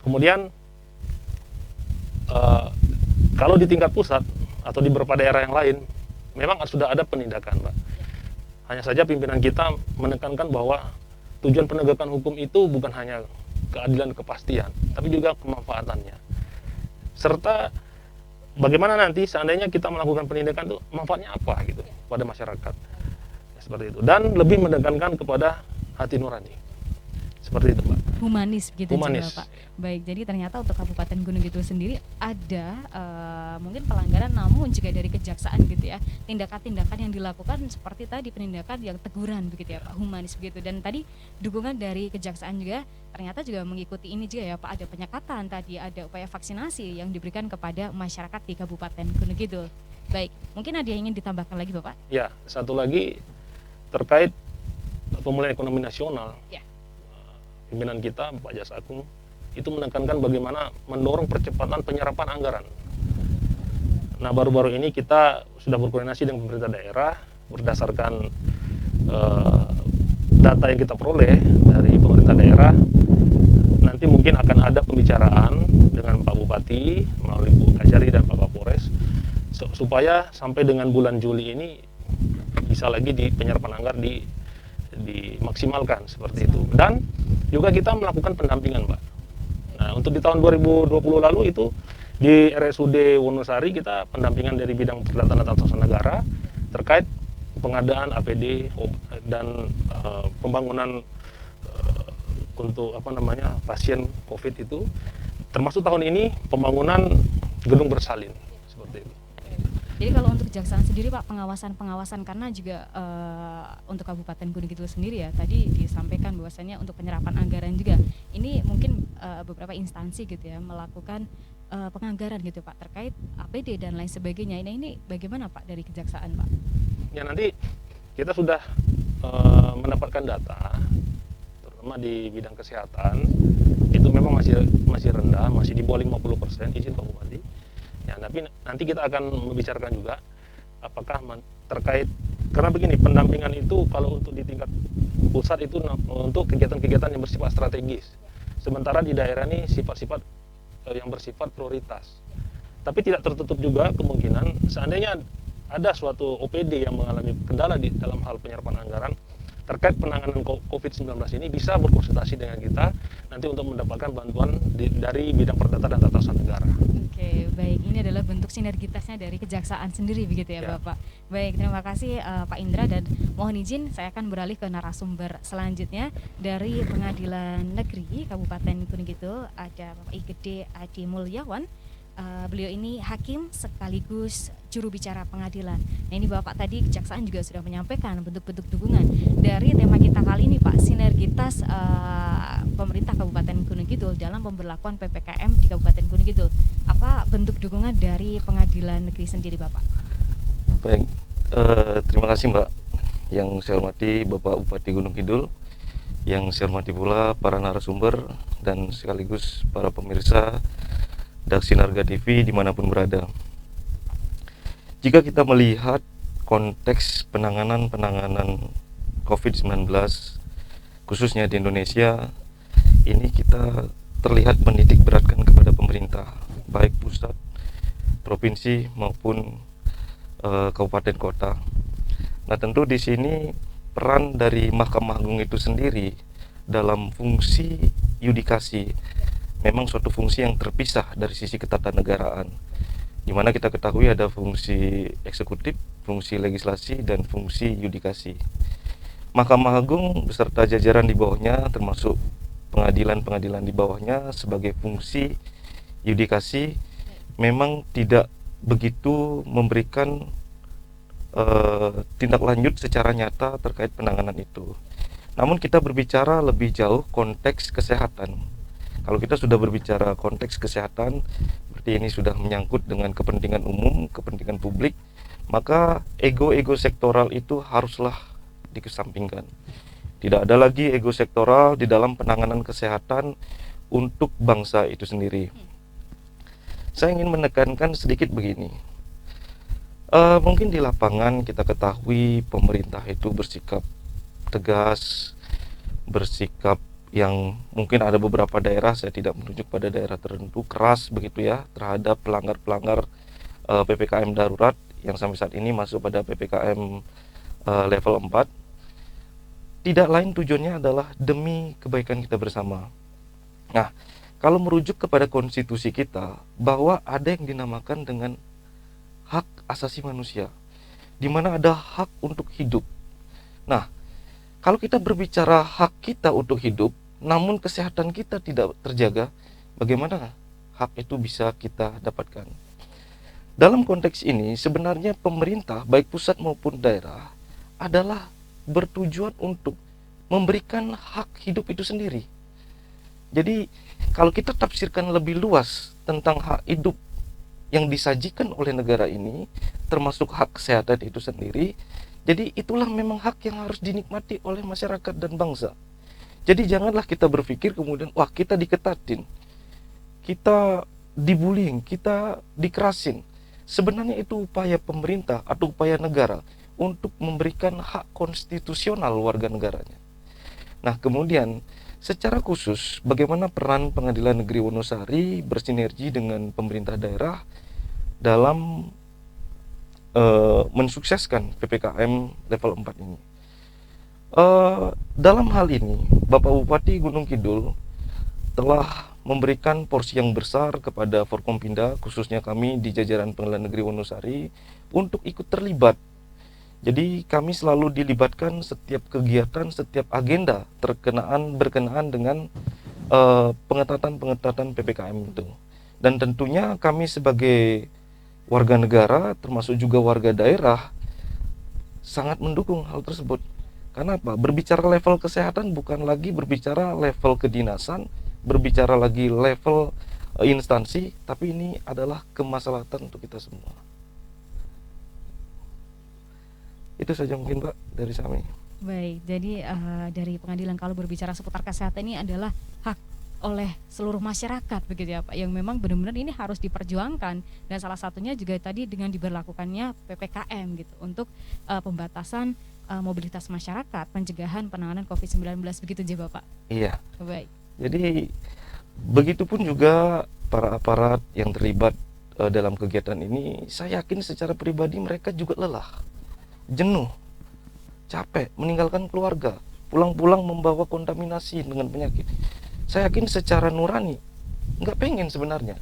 kemudian kalau di tingkat pusat atau di beberapa daerah yang lain, memang sudah ada penindakan, Mbak. Hanya saja pimpinan kita menekankan bahwa tujuan penegakan hukum itu bukan hanya keadilan kepastian, tapi juga kemanfaatannya. Serta bagaimana nanti seandainya kita melakukan penindakan itu manfaatnya apa gitu pada masyarakat. Seperti itu. Dan lebih menekankan kepada hati nurani. Seperti itu, Pak. Humanis begitu Humanis. juga, Pak. Baik, jadi ternyata untuk Kabupaten Gunung Kidul sendiri ada mungkin pelanggaran, namun juga dari kejaksaan gitu ya, tindakan-tindakan yang dilakukan seperti tadi penindakan yang teguran begitu ya, Pak, humanis begitu. Dan tadi dukungan dari kejaksaan juga ternyata juga mengikuti ini juga ya, Pak, ada penyekatan tadi, ada upaya vaksinasi yang diberikan kepada masyarakat di Kabupaten Gunung Kidul. Baik, mungkin ada yang ingin ditambahkan lagi, Bapak? Ya, satu lagi terkait pemulihan ekonomi nasional. Ya. Pimpinan kita, Pak Jaksa Agung, itu menekankan bagaimana mendorong percepatan penyerapan anggaran. Nah, baru-baru ini kita sudah berkoordinasi dengan pemerintah daerah berdasarkan data yang kita peroleh dari pemerintah daerah. Nanti mungkin akan ada pembicaraan dengan Pak Bupati melalui Bu Kajari dan Pak Kapolres supaya sampai dengan bulan Juli ini bisa lagi di penyerapan anggaran dimaksimalkan seperti itu. Dan juga kita melakukan pendampingan, Mbak. Nah, untuk di tahun 2020 lalu itu di RSUD Wonosari kita pendampingan dari bidang perdata dan tata negara terkait pengadaan APD dan pembangunan untuk pasien COVID itu, termasuk tahun ini pembangunan gedung bersalin seperti itu. Jadi kalau untuk kejaksaan sendiri, Pak, pengawasan karena juga untuk Kabupaten Gunung Kidul sendiri ya, tadi disampaikan bahwasanya untuk penyerapan anggaran juga ini mungkin beberapa instansi gitu ya melakukan penganggaran gitu Pak terkait APD dan lain sebagainya. Ini bagaimana Pak dari Kejaksaan Pak? Ya, nanti kita sudah mendapatkan data, terutama di bidang kesehatan itu memang masih rendah, masih di bawah 50% izin Pak Bupati. Ya, tapi nanti kita akan membicarakan juga apakah terkait, karena begini, pendampingan itu kalau untuk di tingkat pusat itu untuk kegiatan-kegiatan yang bersifat strategis, sementara di daerah ini sifat-sifat yang bersifat prioritas. Tapi tidak tertutup juga kemungkinan seandainya ada suatu OPD yang mengalami kendala di dalam hal penyerapan anggaran terkait penanganan COVID-19 ini, bisa berkonsultasi dengan kita nanti untuk mendapatkan bantuan dari bidang perdata dan tata usaha negara. Oke, baik. Ini adalah bentuk sinergitasnya dari Kejaksaan sendiri begitu ya, Bapak. Baik, terima kasih Pak Indra, dan mohon izin saya akan beralih ke narasumber selanjutnya dari Pengadilan Negeri Kabupaten Gunung Kidul. Ada Bapak Igede Adi Mulyawan. Beliau ini hakim sekaligus juru bicara pengadilan. Nah, ini Bapak tadi Kejaksaan juga sudah menyampaikan bentuk-bentuk dukungan dari tema kita kali ini Pak, sinergitas pemerintah Kabupaten Gunung Kidul dalam pemberlakuan PPKM di Kabupaten Gunung Kidul. Apa bentuk dukungan dari Pengadilan Negeri sendiri Bapak? Baik, terima kasih Mbak. Yang saya hormati Bapak Bupati Gunung Kidul, yang saya hormati pula para narasumber dan sekaligus para pemirsa Sinarga TV dimanapun berada. Jika kita melihat konteks penanganan COVID-19 khususnya di Indonesia, ini kita terlihat menitik beratkan kepada pemerintah, baik pusat, provinsi maupun kabupaten kota. Nah, tentu di sini peran dari Mahkamah Agung itu sendiri dalam fungsi yudikasi memang suatu fungsi yang terpisah dari sisi ketatanegaraan, di mana kita ketahui ada fungsi eksekutif, fungsi legislasi, dan fungsi yudikasi. Mahkamah Agung beserta jajaran di bawahnya, termasuk pengadilan-pengadilan di bawahnya sebagai fungsi yudikasi, memang tidak begitu memberikan tindak lanjut secara nyata terkait penanganan itu. Namun kita berbicara lebih jauh konteks kesehatan. Kalau kita sudah berbicara konteks kesehatan, berarti ini sudah menyangkut dengan kepentingan umum, kepentingan publik, maka ego-ego sektoral itu haruslah dikesampingkan. Tidak ada lagi ego sektoral di dalam penanganan kesehatan untuk bangsa itu sendiri. Saya ingin menekankan sedikit begini. Mungkin di lapangan kita ketahui pemerintah itu bersikap tegas, bersikap yang mungkin ada beberapa daerah, saya tidak menunjuk pada daerah tertentu, keras begitu ya terhadap pelanggar-pelanggar PPKM darurat yang sampai saat ini masuk pada PPKM level 4. Tidak lain tujuannya adalah demi kebaikan kita bersama. Nah, kalau merujuk kepada konstitusi kita bahwa ada yang dinamakan dengan hak asasi manusia, di mana ada hak untuk hidup. Nah, kalau kita berbicara hak kita untuk hidup, namun kesehatan kita tidak terjaga, bagaimana hak itu bisa kita dapatkan? Dalam konteks ini, sebenarnya pemerintah, baik pusat maupun daerah, adalah bertujuan untuk memberikan hak hidup itu sendiri. Jadi, kalau kita tafsirkan lebih luas tentang hak hidup yang disajikan oleh negara ini, termasuk hak kesehatan itu sendiri, jadi itulah memang hak yang harus dinikmati oleh masyarakat dan bangsa. Jadi janganlah kita berpikir kemudian, wah kita diketatin, kita dibullying, kita dikerasin. Sebenarnya itu upaya pemerintah atau upaya negara untuk memberikan hak konstitusional warga negaranya. Nah, kemudian secara khusus bagaimana peran Pengadilan Negeri Wonosari bersinergi dengan pemerintah daerah dalam mensukseskan PPKM level 4 ini. Dalam hal ini Bapak Bupati Gunung Kidul telah memberikan porsi yang besar kepada Forkompinda, khususnya kami di jajaran Pengadilan Negeri Wonosari, untuk ikut terlibat. Jadi kami selalu dilibatkan setiap kegiatan, setiap agenda berkenaan dengan pengetatan PPKM itu. Dan tentunya kami sebagai warga negara, termasuk juga warga daerah, sangat mendukung hal tersebut. Karena apa? Berbicara level kesehatan bukan lagi berbicara level kedinasan, berbicara lagi level instansi, tapi ini adalah kemaslahatan untuk kita semua. Itu saja mungkin Pak dari kami. Baik, jadi dari pengadilan kalau berbicara seputar kesehatan ini adalah hak oleh seluruh masyarakat begitu ya Pak, yang memang benar-benar ini harus diperjuangkan, dan salah satunya juga tadi dengan diberlakukannya PPKM gitu untuk pembatasan mobilitas masyarakat, pencegahan penanganan COVID-19 begitu aja Bapak. Iya. Baik. Jadi begitupun juga para aparat yang terlibat dalam kegiatan ini, saya yakin secara pribadi mereka juga lelah, jenuh, capek, meninggalkan keluarga, pulang-pulang membawa kontaminasi dengan penyakit. Saya yakin secara nurani nggak pengen sebenarnya,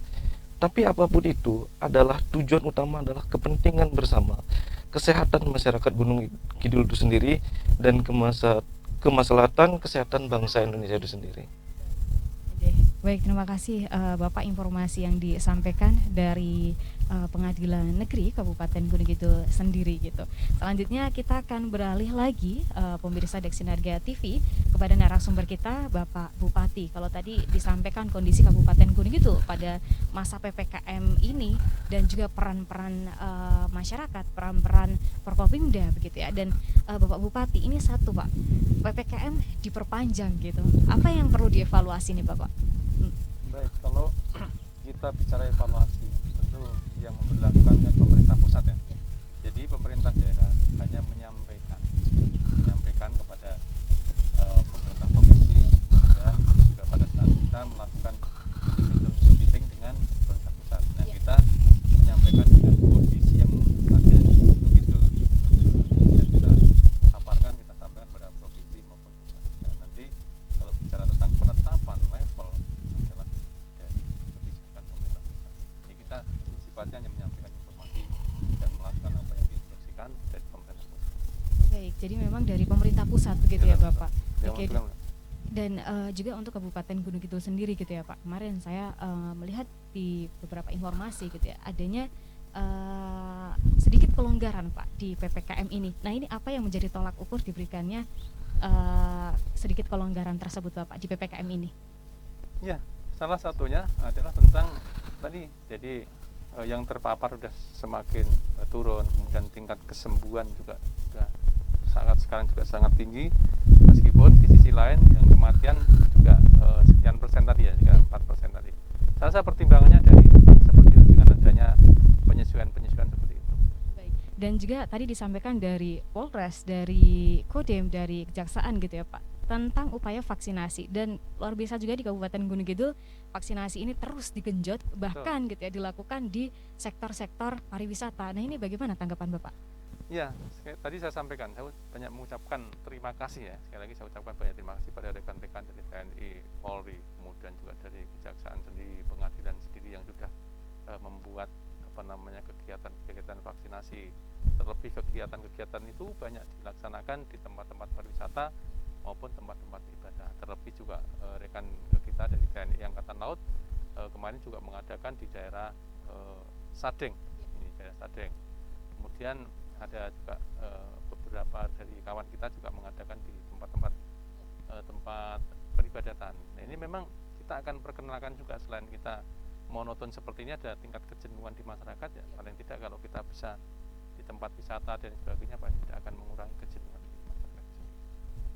tapi apapun itu adalah tujuan utama adalah kepentingan bersama, kesehatan masyarakat Gunung Kidul itu sendiri, dan kemaslahatan kesehatan bangsa Indonesia itu sendiri. Baik, terima kasih Bapak informasi yang disampaikan dari Pengadilan Negeri Kabupaten Gunung Kidul sendiri gitu. Selanjutnya kita akan beralih lagi pemirsa Dexinargia TV kepada narasumber kita Bapak Bupati. Kalau tadi disampaikan kondisi Kabupaten Gunung Kidul pada masa PPKM ini dan juga peran-peran masyarakat, peran-peran Forkopimda begitu ya. Dan Bapak Bupati, ini satu Pak, PPKM diperpanjang gitu. Apa yang perlu dievaluasi nih Bapak? Baik, kalau kita bicara evaluasi, tentu yang memberlakukan kan pemerintah pusat ya. Jadi pemerintah daerah hanya menyampaikan kepada pemerintah provinsi, dan juga pada saat kita melakukan meeting dengan pemerintah pusat. Nah, kita menyampaikan dengan kondisi yang ada untuk itu, yang kita sampaikan pada provinsi maupun pusat. Dan nanti kalau bicara tentang penetapan level adalah dari kebijakan pemerintah pusat. Jadi kita sifatnya hanya menyampaikan informasi dan melakukan apa yang diinstruksikan dari pemerintah pusat. Baik, jadi memang dari pemerintah pusat begitu ya Bapak. Ya, Oke. betul. Dan juga untuk Kabupaten Gunung Kidul sendiri gitu ya Pak. Kemarin saya melihat di beberapa informasi gitu ya, adanya sedikit pelonggaran Pak di PPKM ini. Nah, ini apa yang menjadi tolak ukur diberikannya sedikit kelonggaran tersebut Bapak di PPKM ini? Ya, salah satunya adalah tentang tadi, jadi yang terpapar sudah semakin turun, kemudian tingkat kesembuhan juga sudah sekarang juga sangat tinggi, meskipun di sisi lain yang kematian juga sekian persen tadi ya, juga 4% tadi. Salah satu pertimbangannya dari seperti itu, dengan adanya penyesuaian seperti itu. Baik. Dan juga tadi disampaikan dari Polres, dari Kodim, dari Kejaksaan gitu ya Pak, tentang upaya vaksinasi, dan luar biasa juga di Kabupaten Gunung Kidul vaksinasi ini terus digenjot, bahkan gitu ya dilakukan di sektor-sektor pariwisata. Nah, ini bagaimana tanggapan Bapak? Ya, tadi saya sampaikan, saya banyak mengucapkan terima kasih ya. Sekali lagi saya ucapkan banyak terima kasih pada rekan-rekan dari TNI, Polri, kemudian juga dari Kejaksaan sendiri, pengadilan sendiri yang sudah membuat kegiatan vaksinasi. Terlebih kegiatan itu banyak dilaksanakan di tempat-tempat pariwisata maupun tempat-tempat ibadah. Terlebih juga rekan kita dari TNI Angkatan Laut kemarin juga mengadakan di daerah Sadeng, ini daerah Sadeng. Kemudian ada juga beberapa dari kawan kita juga mengadakan di tempat-tempat tempat peribadatan. Nah, ini memang kita akan perkenalkan juga, selain kita monoton seperti ini, ada tingkat kejenuhan di masyarakat ya. Paling tidak kalau kita bisa di tempat wisata dan sebagainya, paling tidak akan mengurangi kejenuhan di masyarakat.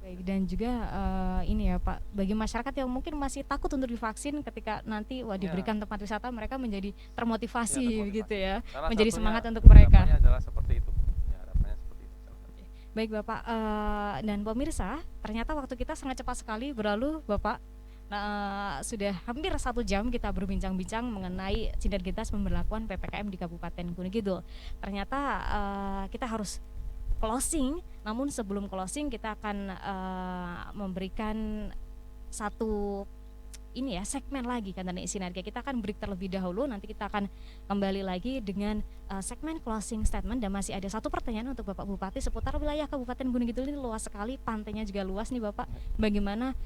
Baik, dan juga ini ya Pak, bagi masyarakat yang mungkin masih takut untuk divaksin, ketika nanti diberikan tempat wisata, mereka menjadi termotivasi begitu ya, menjadi semangat untuk mereka. Harapannya adalah seperti itu. Baik Bapak dan pemirsa, ternyata waktu kita sangat cepat sekali berlalu Bapak. Nah, sudah hampir 1 jam kita berbincang-bincang mengenai sinergitas pemberlakuan PPKM di Kabupaten Gunung Kidul. Ternyata kita harus closing, namun sebelum closing kita akan memberikan satu segmen lagi kan dari Sinergia. Kita akan break terlebih dahulu, nanti kita akan kembali lagi dengan segmen closing statement, dan masih ada satu pertanyaan untuk Bapak Bupati seputar wilayah Kabupaten Gunung Kidul ini luas sekali, pantainya juga luas nih Bapak. Bagaimana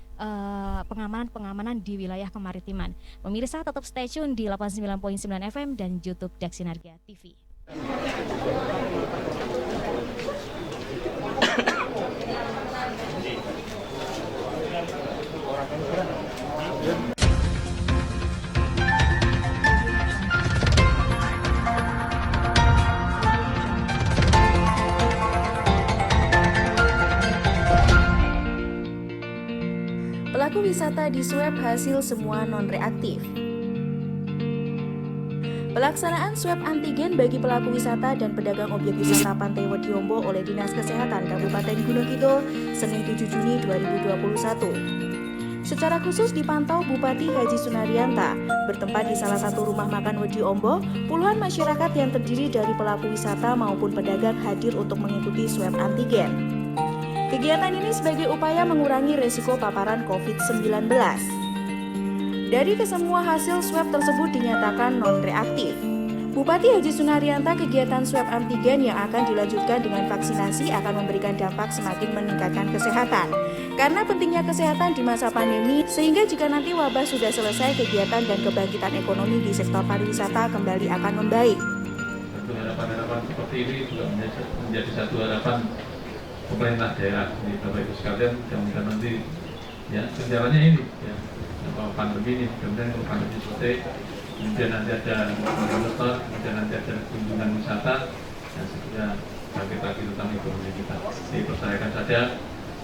pengamanan di wilayah kemaritiman? Pemirsa tetap stay tune di 89.9 FM dan YouTube Dexinargia TV. wisata di swab hasil semua non-reaktif. Pelaksanaan swab antigen bagi pelaku wisata dan pedagang objek wisata Pantai Wediombo oleh Dinas Kesehatan Kabupaten Gunung Kidul Senin 7 Juni 2021. Secara khusus dipantau Bupati Haji Sunarianta. Bertempat di salah satu rumah makan Wediombo, puluhan masyarakat yang terdiri dari pelaku wisata maupun pedagang hadir untuk mengikuti swab antigen. Kegiatan ini sebagai upaya mengurangi resiko paparan COVID-19. Dari kesemua hasil swab tersebut dinyatakan non-reaktif. Bupati Haji Sunarianta kegiatan swab antigen yang akan dilanjutkan dengan vaksinasi akan memberikan dampak semakin meningkatkan kesehatan. Karena pentingnya kesehatan di masa pandemi, sehingga jika nanti wabah sudah selesai, kegiatan dan kebangkitan ekonomi di sektor pariwisata kembali akan membaik. Harapan-harapan seperti ini juga menjadi satu harapan pemerintah daerah. Ini Bapak Ibu sekalian, mudah-mudahan nanti ya rencananya ini ya pandemi ini, kemudian kalau pandemi selesai, kemudian nanti ada motor, kemudian nanti ada kunjungan wisata, dan segera bangkit lagi tentang ekonomi kita. Jadi percayakan saja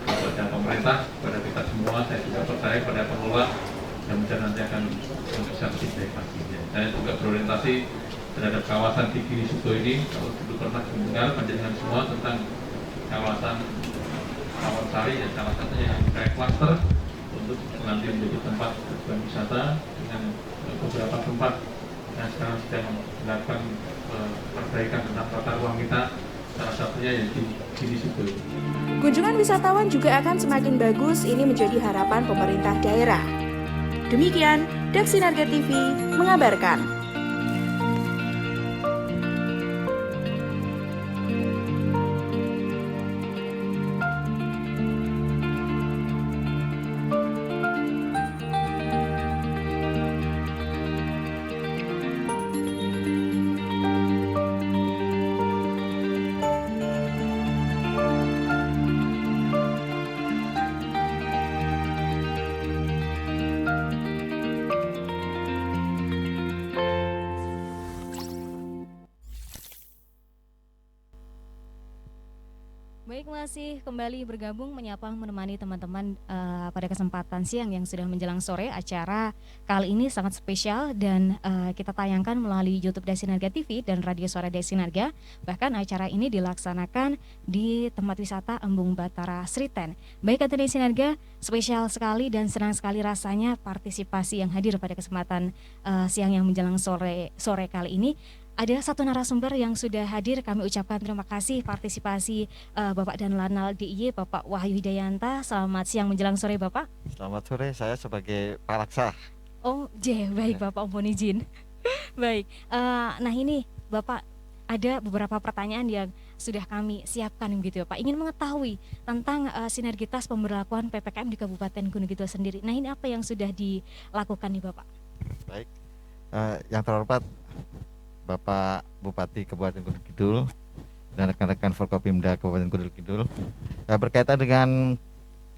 kepada pemerintah, kepada kita semua, saya juga percaya pada pengelola, dan mudah nanti akan bisa lebih baik lagi. Saya juga berorientasi terhadap kawasan di Gili Sugo ini. Kalau dulu pernah mendengar panjenengan semua tentang kawasan Sari, yang salah satunya yang kayak cluster untuk nanti menjadi tempat tujuan wisata dengan beberapa tempat yang sekarang sedang melakukan perbaikan tentang tata ruang kita, salah satunya yang di Gili Sugo. Kunjungan wisatawan juga akan semakin bagus, ini menjadi harapan pemerintah daerah. Demikian, Daksinarga TV mengabarkan. Baik, masih kembali bergabung menyapa menemani teman-teman pada kesempatan siang yang sudah menjelang sore. Acara kali ini sangat spesial dan kita tayangkan melalui YouTube Daksinarga TV dan Radio Suara Daksinarga. Bahkan acara ini dilaksanakan di tempat wisata Embung Batara Sriten. Baik, kata Daksinarga, spesial sekali dan senang sekali rasanya partisipasi yang hadir pada kesempatan siang yang menjelang sore kali ini. Ada satu narasumber yang sudah hadir, kami ucapkan terima kasih partisipasi Bapak dan Lanal DIY, Bapak Wahyu Hidayanta. Selamat siang menjelang sore, Bapak. Selamat sore, saya sebagai Palaksa. Oh, baik Bapak, mohon izin. Baik, nah ini Bapak, ada beberapa pertanyaan yang sudah kami siapkan gitu ya Pak. Ingin mengetahui tentang sinergitas pemberlakuan PPKM di Kabupaten Gunung Kidul sendiri. Nah ini apa yang sudah dilakukan nih Bapak? Baik, yang terhormat Bapak Bupati Kabupaten Gunung Kidul dan rekan-rekan Forkopimda Kabupaten Gunung Kidul, berkaitan dengan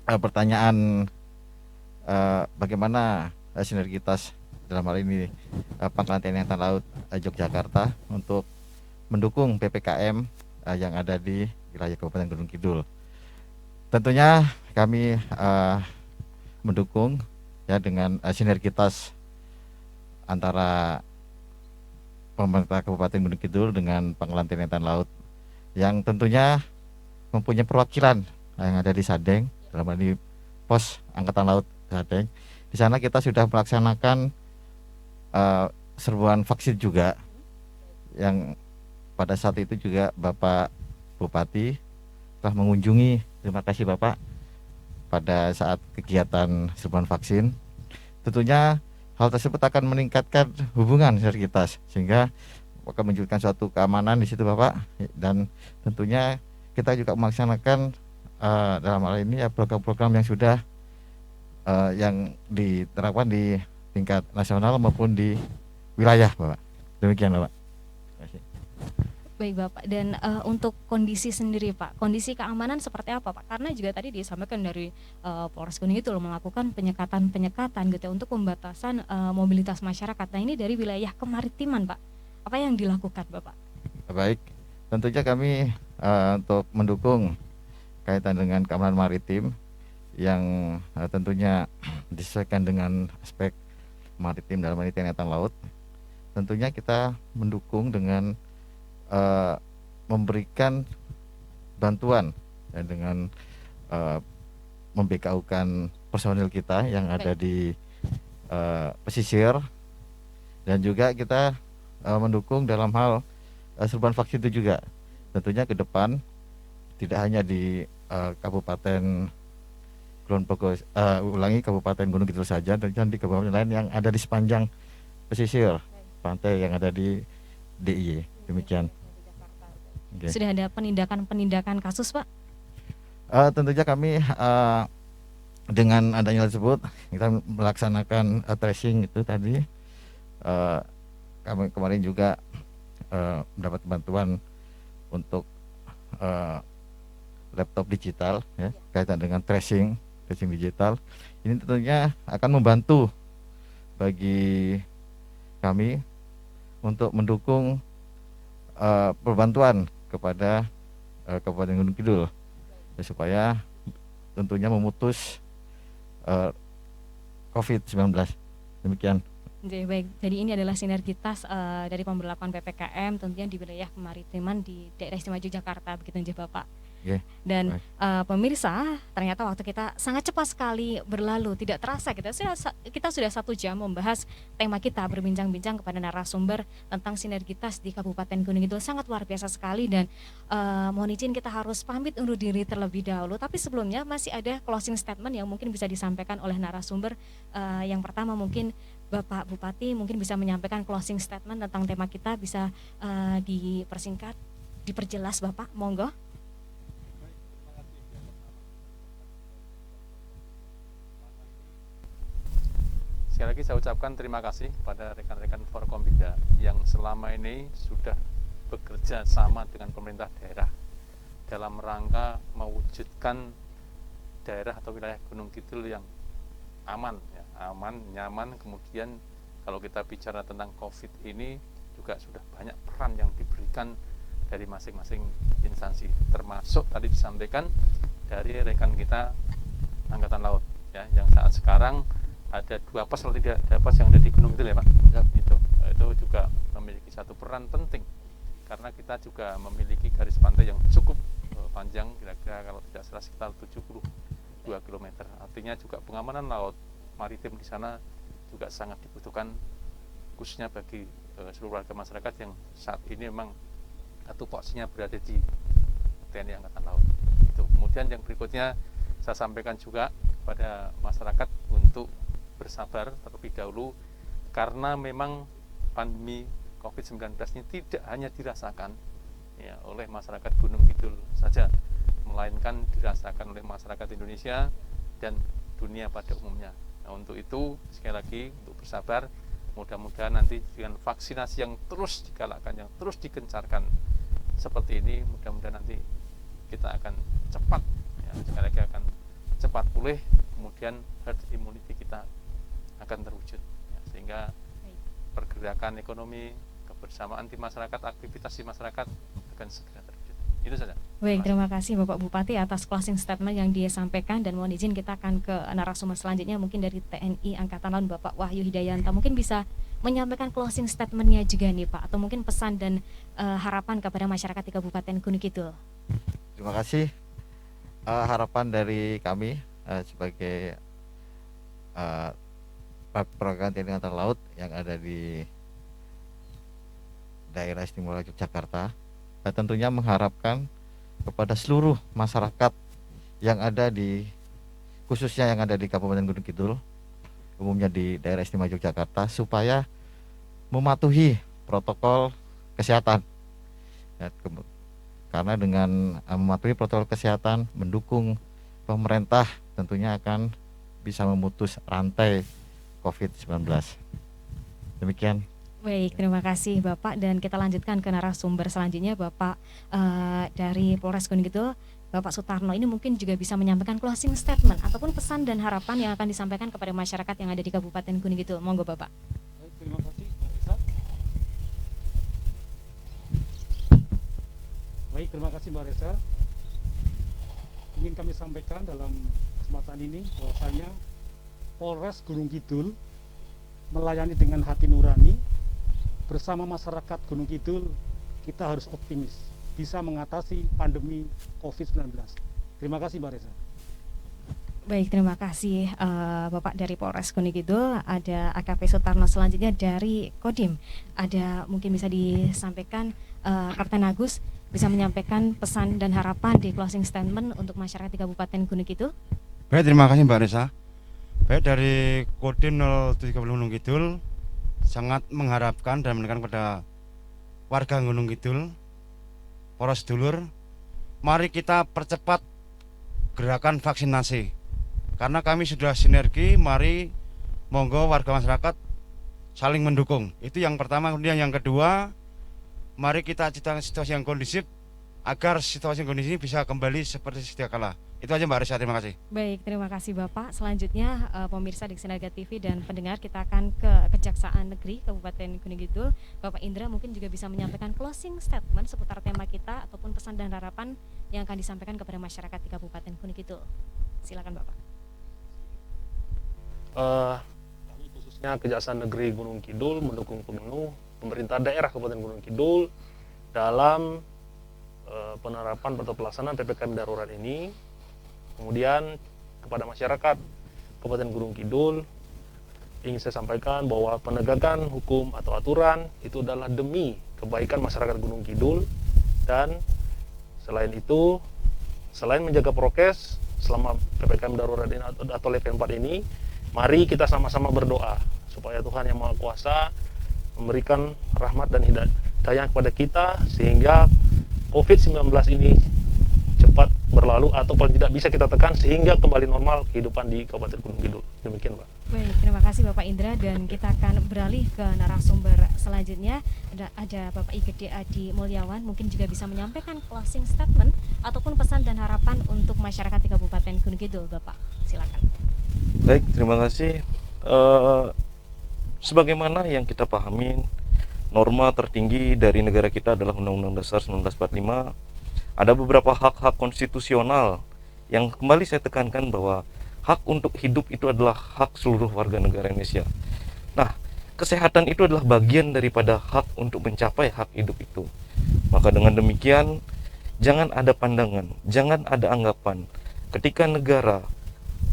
pertanyaan bagaimana sinergitas dalam hal ini Pangkalan TNI Angkatan Laut Yogyakarta untuk mendukung PPKM yang ada di wilayah Kabupaten Gunung Kidul. Tentunya kami mendukung ya dengan sinergitas antara pemerintah Kabupaten Gunung Kidul dengan Pangkalan TNI Angkatan Laut yang tentunya mempunyai perwakilan yang ada di Sadeng, dalam hal ini Pos Angkatan Laut Sadeng. Di sana kita sudah melaksanakan serbuan vaksin juga, yang pada saat itu juga Bapak Bupati telah mengunjungi. Terima kasih Bapak pada saat kegiatan serbuan vaksin. Tentunya hal tersebut akan meningkatkan hubungan sinergitas sehingga akan menunjukkan suatu keamanan di situ Bapak, dan tentunya kita juga melaksanakan dalam hal ini ya program-program yang sudah yang diterapkan di tingkat nasional maupun di wilayah Bapak. Demikian Bapak. Terima kasih. Baik Bapak, dan untuk kondisi sendiri Pak, kondisi keamanan seperti apa Pak? Karena juga tadi disampaikan dari Polres Gunung Kidul melakukan penyekatan gitu untuk pembatasan mobilitas masyarakat. Nah ini dari wilayah kemaritiman Pak, apa yang dilakukan Bapak? Baik, tentunya kami untuk mendukung kaitan dengan keamanan maritim, yang tentunya disesuaikan dengan aspek maritim dalam hal ini TNI Angkatan Laut. Tentunya kita mendukung dengan memberikan bantuan ya, dengan membekaukan personil kita yang ada di pesisir, dan juga kita mendukung dalam hal serbuan vaksin itu juga. Tentunya ke depan tidak hanya di Kabupaten Kabupaten Gunung Kidul saja, tentunya di kabupaten lain yang ada di sepanjang pesisir pantai yang ada di DIY. Demikian. Okay. Sudah ada penindakan kasus, Pak? Tentunya kami dengan adanya tersebut kita melaksanakan tracing itu tadi. Kami kemarin juga mendapat bantuan untuk laptop digital ya, kaitan dengan tracing digital. Ini tentunya akan membantu bagi kami untuk mendukung perbantuan kepada Kabupaten Gunung Kidul ya, supaya tentunya memutus COVID-19. Demikian. Baik, jadi ini adalah sinergitas dari pemberlakuan PPKM tentunya di wilayah kemaritiman di daerah istimewa Yogyakarta, begitu ya Bapak. Yeah. Dan pemirsa, ternyata waktu kita sangat cepat sekali berlalu, tidak terasa kita sudah 1 jam membahas tema kita, berbincang-bincang kepada narasumber tentang sinergitas di Kabupaten Gunung Kidul. Sangat luar biasa sekali, dan mohon izin kita harus pamit undur diri terlebih dahulu. Tapi sebelumnya masih ada closing statement yang mungkin bisa disampaikan oleh narasumber. Yang pertama mungkin Bapak Bupati mungkin bisa menyampaikan closing statement tentang tema kita, bisa dipersingkat, diperjelas Bapak, monggo. Sekali lagi saya ucapkan terima kasih kepada rekan-rekan Forkompida yang selama ini sudah bekerja sama dengan pemerintah daerah dalam rangka mewujudkan daerah atau wilayah Gunung Kidul yang aman, ya, aman, nyaman. Kemudian kalau kita bicara tentang COVID ini juga sudah banyak peran yang diberikan dari masing-masing instansi, termasuk tadi disampaikan dari rekan kita Angkatan Laut, ya, yang saat sekarang ada 2 pos atau 3 pos yang ada di Gunung Kidul ya Pak. Ya. Itu juga memiliki satu peran penting karena kita juga memiliki garis pantai yang cukup panjang, kira-kira kalau tidak salah sekitar 72 km. Artinya juga pengamanan laut maritim di sana juga sangat dibutuhkan, khususnya bagi seluruh warga masyarakat yang saat ini memang tupoksinya berada di TNI Angkatan Laut. Itu. Kemudian yang berikutnya saya sampaikan juga kepada masyarakat untuk bersabar terlebih dahulu, karena memang pandemi COVID-19 ini tidak hanya dirasakan ya, oleh masyarakat Gunung Kidul saja, melainkan dirasakan oleh masyarakat Indonesia dan dunia pada umumnya. Nah, untuk itu sekali lagi untuk bersabar, mudah-mudahan nanti dengan vaksinasi yang terus digalakkan, yang terus digencarkan seperti ini, mudah-mudahan nanti kita akan cepat, ya, sekali lagi akan cepat pulih, kemudian herd immunity kita akan terwujud, ya, sehingga pergerakan ekonomi, kebersamaan di masyarakat, aktivitas di masyarakat akan segera terwujud. Itu saja. Baik, terima kasih Bapak Bupati atas closing statement yang dia sampaikan, dan mohon izin kita akan ke narasumber selanjutnya mungkin dari TNI Angkatan Laut Bapak Wahyu Hidayanta. Mungkin bisa menyampaikan closing statementnya juga nih Pak, atau mungkin pesan dan harapan kepada masyarakat di Kabupaten Gunung Kidul. Terima kasih. Harapan dari kami sebagai perwakilan TNI Angkatan Laut yang ada di daerah istimewa Yogyakarta, tentunya mengharapkan kepada seluruh masyarakat yang ada di, khususnya yang ada di Kabupaten Gunung Kidul, umumnya di daerah istimewa Yogyakarta, supaya mematuhi protokol kesehatan. Karena dengan mematuhi protokol kesehatan, mendukung pemerintah, tentunya akan bisa memutus rantai COVID-19. Demikian. Baik, terima kasih Bapak, dan kita lanjutkan ke narasumber selanjutnya Bapak dari Polres Gunung Kidul, Bapak Sutarno. Ini mungkin juga bisa menyampaikan closing statement ataupun pesan dan harapan yang akan disampaikan kepada masyarakat yang ada di Kabupaten Gunung Kidul. Monggo Bapak. Baik, terima kasih Marisa. Baik, terima kasih Mbak Reza. Ingin kami sampaikan dalam kesempatan ini bahwasanya Polres Gunung Kidul melayani dengan hati nurani. Bersama masyarakat Gunung Kidul kita harus optimis bisa mengatasi pandemi COVID-19. Terima kasih Mbak Reza. Baik, terima kasih Bapak dari Polres Gunung Kidul. Ada AKP Sutarno selanjutnya dari Kodim. Ada mungkin bisa disampaikan Kapten Agus bisa menyampaikan pesan dan harapan di closing statement untuk masyarakat di Kabupaten Gunung Kidul. Baik, terima kasih Mbak Reza. Baik, dari Kodim 07 Gunung Kidul sangat mengharapkan dan menekan kepada warga Gunung Kidul, para sedulur, mari kita percepat gerakan vaksinasi. Karena kami sudah sinergi, mari monggo warga masyarakat saling mendukung. Itu yang pertama. Kemudian yang kedua, mari kita ciptakan situasi yang kondusif agar situasi kondisi ini bisa kembali seperti sedia kala. Itu aja Mbak Risa, terima kasih. Baik, terima kasih Bapak. Selanjutnya pemirsa di Sinerga TV dan pendengar, kita akan ke Kejaksaan Negeri Kabupaten Gunung Kidul. Bapak Indra mungkin juga bisa menyampaikan closing statement seputar tema kita ataupun pesan dan harapan yang akan disampaikan kepada masyarakat di Kabupaten Gunung Kidul. Silakan Bapak. Kami khususnya Kejaksaan Negeri Gunung Kidul mendukung penuh pemerintah daerah Kabupaten Gunung Kidul dalam penerapan atau pelaksanaan PPKM darurat ini. Kemudian kepada masyarakat Kabupaten Gunung Kidul ingin saya sampaikan bahwa penegakan hukum atau aturan itu adalah demi kebaikan masyarakat Gunung Kidul, dan selain itu, selain menjaga prokes selama PPKM darurat ini atau level 4 ini, mari kita sama-sama berdoa supaya Tuhan Yang Maha Kuasa memberikan rahmat dan hidayah kepada kita sehingga COVID-19 ini cepat berlalu atau paling tidak bisa kita tekan sehingga kembali normal kehidupan di Kabupaten Gunung Kidul. Demikian Pak. Baik, terima kasih Bapak Indra, dan kita akan beralih ke narasumber selanjutnya. Ada Bapak IGD Adi Mulyawan, mungkin juga bisa menyampaikan closing statement ataupun pesan dan harapan untuk masyarakat di Kabupaten Gunung Kidul. Bapak, silakan. Baik, terima kasih. Sebagaimana yang kita pahami, norma tertinggi dari negara kita adalah Undang-Undang Dasar 1945. Ada beberapa hak-hak konstitusional yang kembali saya tekankan bahwa hak untuk hidup itu adalah hak seluruh warga negara Indonesia. Nah, kesehatan itu adalah bagian daripada hak untuk mencapai hak hidup itu. Maka dengan demikian, jangan ada pandangan, jangan ada anggapan ketika negara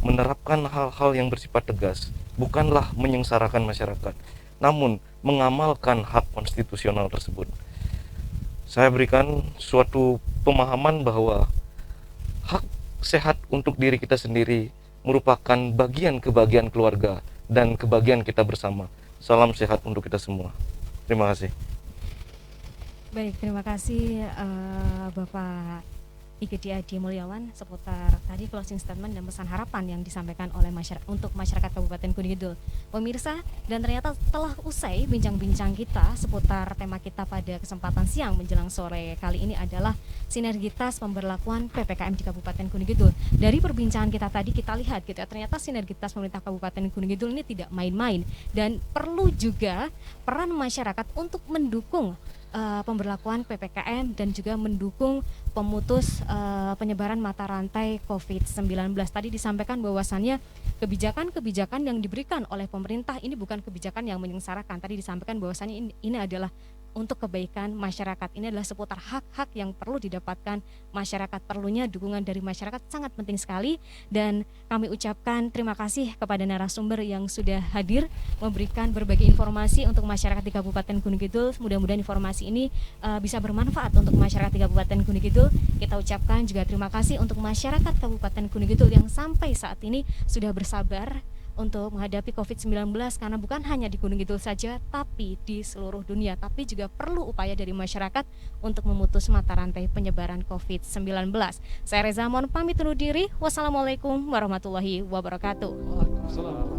menerapkan hal-hal yang bersifat tegas, bukanlah menyengsarakan masyarakat, namun mengamalkan hak konstitusional tersebut. Saya berikan suatu pemahaman bahwa hak sehat untuk diri kita sendiri merupakan bagian kebahagiaan keluarga dan kebahagiaan kita bersama. Salam sehat untuk kita semua. Terima kasih. Baik, terima kasih Bapak IGD Adi Mulyawan seputar tadi closing statement dan pesan harapan yang disampaikan oleh untuk masyarakat Kabupaten Gunung Kidul. Pemirsa, dan ternyata telah usai bincang-bincang kita seputar tema kita pada kesempatan siang menjelang sore kali ini adalah sinergitas pemberlakuan PPKM di Kabupaten Gunung Kidul. Dari perbincangan kita tadi kita lihat gitu ya, ternyata sinergitas pemerintah Kabupaten Gunung Kidul ini tidak main-main dan perlu juga peran masyarakat untuk mendukung pemberlakuan PPKM dan juga mendukung pemutus penyebaran mata rantai COVID-19. Tadi disampaikan bahwasannya kebijakan-kebijakan yang diberikan oleh pemerintah ini bukan kebijakan yang menyengsarakan. Tadi disampaikan bahwasannya ini adalah untuk kebaikan masyarakat. Ini adalah seputar hak-hak yang perlu didapatkan masyarakat. Perlunya dukungan dari masyarakat sangat penting sekali, dan kami ucapkan terima kasih kepada narasumber yang sudah hadir memberikan berbagai informasi untuk masyarakat di Kabupaten Gunung Kidul. Mudah-mudahan informasi ini bisa bermanfaat untuk masyarakat di Kabupaten Gunung Kidul. Kita ucapkan juga terima kasih untuk masyarakat Kabupaten Gunung Kidul yang sampai saat ini sudah bersabar untuk menghadapi COVID-19, karena bukan hanya di Gunung Kidul saja tapi di seluruh dunia, tapi juga perlu upaya dari masyarakat untuk memutus mata rantai penyebaran COVID-19. Saya Reza mohon pamit undur diri. Wassalamualaikum warahmatullahi wabarakatuh. Waalaikumsalam.